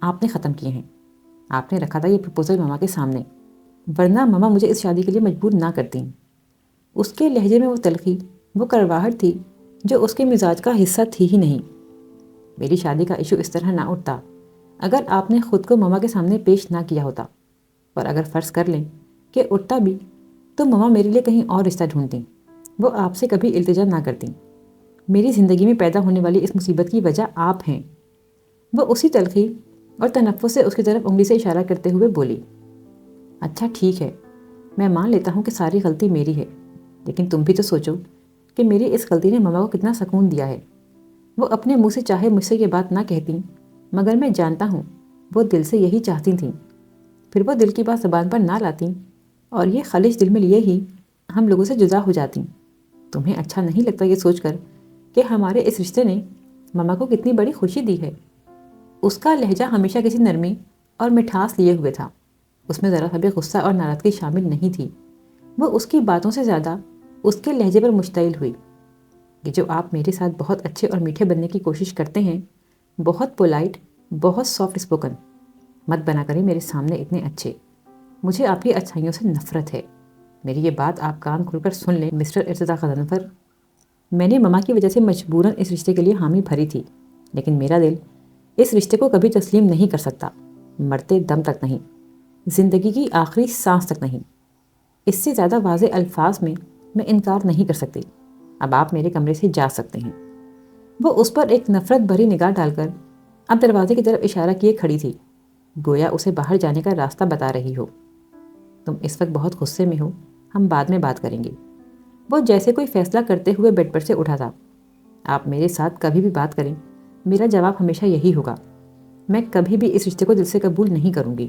آپ نے ختم کیے ہیں۔ آپ نے رکھا تھا یہ پرپوزل ماما کے سامنے، ورنہ ماما مجھے اس شادی کے لیے مجبور نہ کرتیں۔ اس کے لہجے میں وہ تلخی، وہ کڑواہٹ تھی جو اس کے مزاج کا حصہ تھی ہی نہیں۔ میری شادی کا ایشو اس طرح نہ اٹھتا اگر آپ نے خود کو ماما کے سامنے پیش نہ کیا ہوتا، اور اگر فرض کر لیں کہ اٹھتا بھی تو ماما میرے لیے کہیں اور رشتہ ڈھونڈتیں، وہ آپ سے کبھی التجا نہ کرتیں۔ میری زندگی میں پیدا ہونے والی اس مصیبت کی وجہ آپ ہیں۔ وہ اسی تلخی اور تنفس سے اس کی طرف انگلی سے اشارہ کرتے ہوئے بولی، اچھا ٹھیک ہے، میں مان لیتا ہوں کہ ساری غلطی میری ہے، لیکن تم بھی تو سوچو کہ میری اس غلطی نے ماما کو کتنا سکون دیا ہے۔ وہ اپنے منہ سے چاہے مجھ سے یہ بات نہ کہتیں مگر میں جانتا ہوں وہ دل سے یہی چاہتی تھیں، پھر وہ دل کی بات زبان پر نہ لاتیں اور یہ خلش دل میں لیے ہی ہم لوگوں سے جدا ہو جاتیں۔ تمہیں اچھا نہیں لگتا یہ سوچ کر کہ ہمارے اس رشتے نے ماما کو کتنی بڑی خوشی دی ہے۔ اس کا لہجہ ہمیشہ کسی نرمی اور مٹھاس لیے ہوئے تھا، اس میں ذرا سا بھی غصہ اور ناراضگی شامل نہیں تھی۔ وہ اس کی باتوں سے زیادہ اس کے لہجے پر مشتعل ہوئی کہ جو آپ میرے ساتھ بہت اچھے اور میٹھے بننے کی کوشش کرتے ہیں، بہت پولائٹ، بہت سافٹ اسپوکن، مت بنا کریں میرے سامنے اتنے اچھے۔ مجھے آپ کی اچھائیوں سے نفرت ہے۔ میری یہ بات آپ کان کھول کر سن لیں مسٹر ارتضیٰ غضنفر۔ میں نے ماما کی وجہ سے مجبوراً اس رشتے کے لیے حامی بھری تھی، لیکن میرا دل اس رشتے کو کبھی تسلیم نہیں کر سکتا، مرتے دم تک نہیں، زندگی کی آخری سانس تک نہیں۔ اس سے زیادہ واضح الفاظ میں انکار نہیں کر سکتی۔ اب آپ میرے کمرے سے جا سکتے ہیں۔ وہ اس پر ایک نفرت بھری نگاہ ڈال کر اب دروازے کی طرف اشارہ کیے کھڑی تھی، گویا اسے باہر جانے کا راستہ بتا رہی ہو۔ تم اس وقت بہت غصے میں ہو، ہم بعد میں بات کریں گے۔ وہ جیسے کوئی فیصلہ کرتے ہوئے بیڈ پر سے اٹھا تھا۔ آپ میرے ساتھ کبھی بھی بات کریں، میرا جواب ہمیشہ یہی ہوگا، میں کبھی بھی اس رشتے کو دل سے قبول نہیں کروں گی۔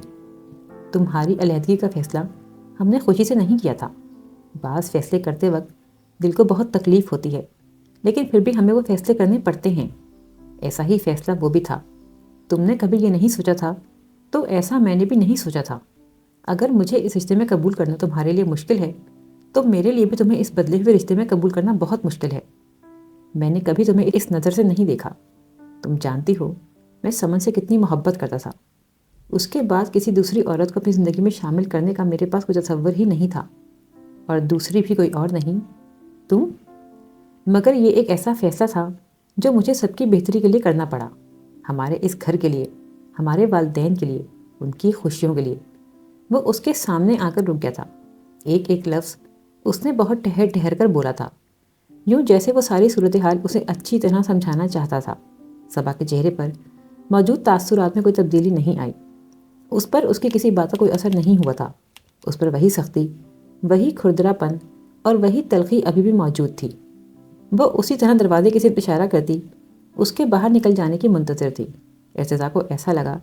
تمہاری علیحدگی کا فیصلہ ہم نے خوشی سے نہیں کیا تھا۔ بعض فیصلے کرتے وقت دل کو بہت تکلیف ہوتی ہے، لیکن پھر بھی ہمیں وہ فیصلے کرنے پڑتے ہیں۔ ایسا ہی فیصلہ وہ بھی تھا۔ تم نے کبھی یہ نہیں سوچا تھا تو ایسا میں نے بھی نہیں سوچا تھا۔ اگر مجھے اس رشتے میں قبول کرنا تمہارے لیے مشکل ہے تو میرے لیے بھی تمہیں اس بدلے ہوئے رشتے میں قبول کرنا بہت مشکل ہے۔ میں نے کبھی تمہیں اس نظر سے نہیں دیکھا۔ تم جانتی ہو میں سمن سے کتنی محبت کرتا تھا۔ اس کے بعد کسی دوسری عورت کو اپنی زندگی میں شامل کرنے کا میرے پاس کوئی تصور ہی نہیں تھا، اور دوسری بھی کوئی اور نہیں، تم۔ مگر یہ ایک ایسا فیصلہ تھا جو مجھے سب کی بہتری کے لیے کرنا پڑا، ہمارے اس گھر کے لیے، ہمارے والدین کے لیے، ان کی خوشیوں کے لیے۔ وہ اس کے سامنے آ کر رک گیا تھا۔ ایک ایک لفظ اس نے بہت ٹھہر ٹھہر کر بولا تھا، یوں جیسے وہ ساری صورتحال اسے اچھی طرح سمجھانا چاہتا تھا۔ صبا کے چہرے پر موجود تاثرات میں کوئی تبدیلی نہیں آئی۔ اس پر اس کی کسی بات کا کوئی اثر نہیں ہوا تھا۔ اس پر وہی سختی، وہی کھردرا پن اور وہی تلخی ابھی بھی موجود تھی۔ وہ اسی طرح دروازے کی طرف اشارہ کرتی اس کے باہر نکل جانے کی منتظر تھی۔ ارتضیٰ کو ایسا لگا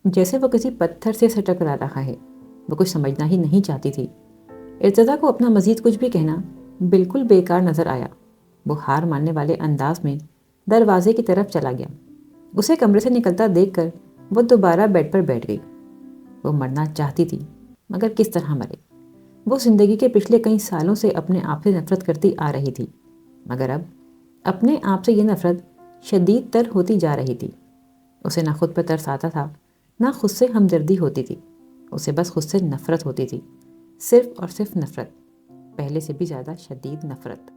جیسے وہ کسی پتھر سے ٹکرا رہا ہے۔ وہ کچھ سمجھنا ہی نہیں چاہتی تھی۔ ارتضیٰ کو اپنا مزید کچھ بھی کہنا بالکل بیکار نظر آیا۔ وہ ہار ماننے والے انداز میں دروازے کی طرف چلا گیا۔ اسے کمرے سے نکلتا دیکھ کر وہ دوبارہ بیڈ پر بیٹھ گئی۔ وہ مرنا چاہتی تھی، مگر کس طرح مرے؟ وہ زندگی کے پچھلے کئی سالوں سے اپنے آپ سے نفرت کرتی آ رہی تھی، مگر اب اپنے آپ سے یہ نفرت شدید تر ہوتی جا رہی تھی۔ اسے نہ خود پر ترس آتا تھا، نہ خود سے ہمدردی ہوتی تھی۔ اسے بس خود سے نفرت ہوتی تھی، صرف اور صرف نفرت، پہلے سے بھی زیادہ شدید نفرت۔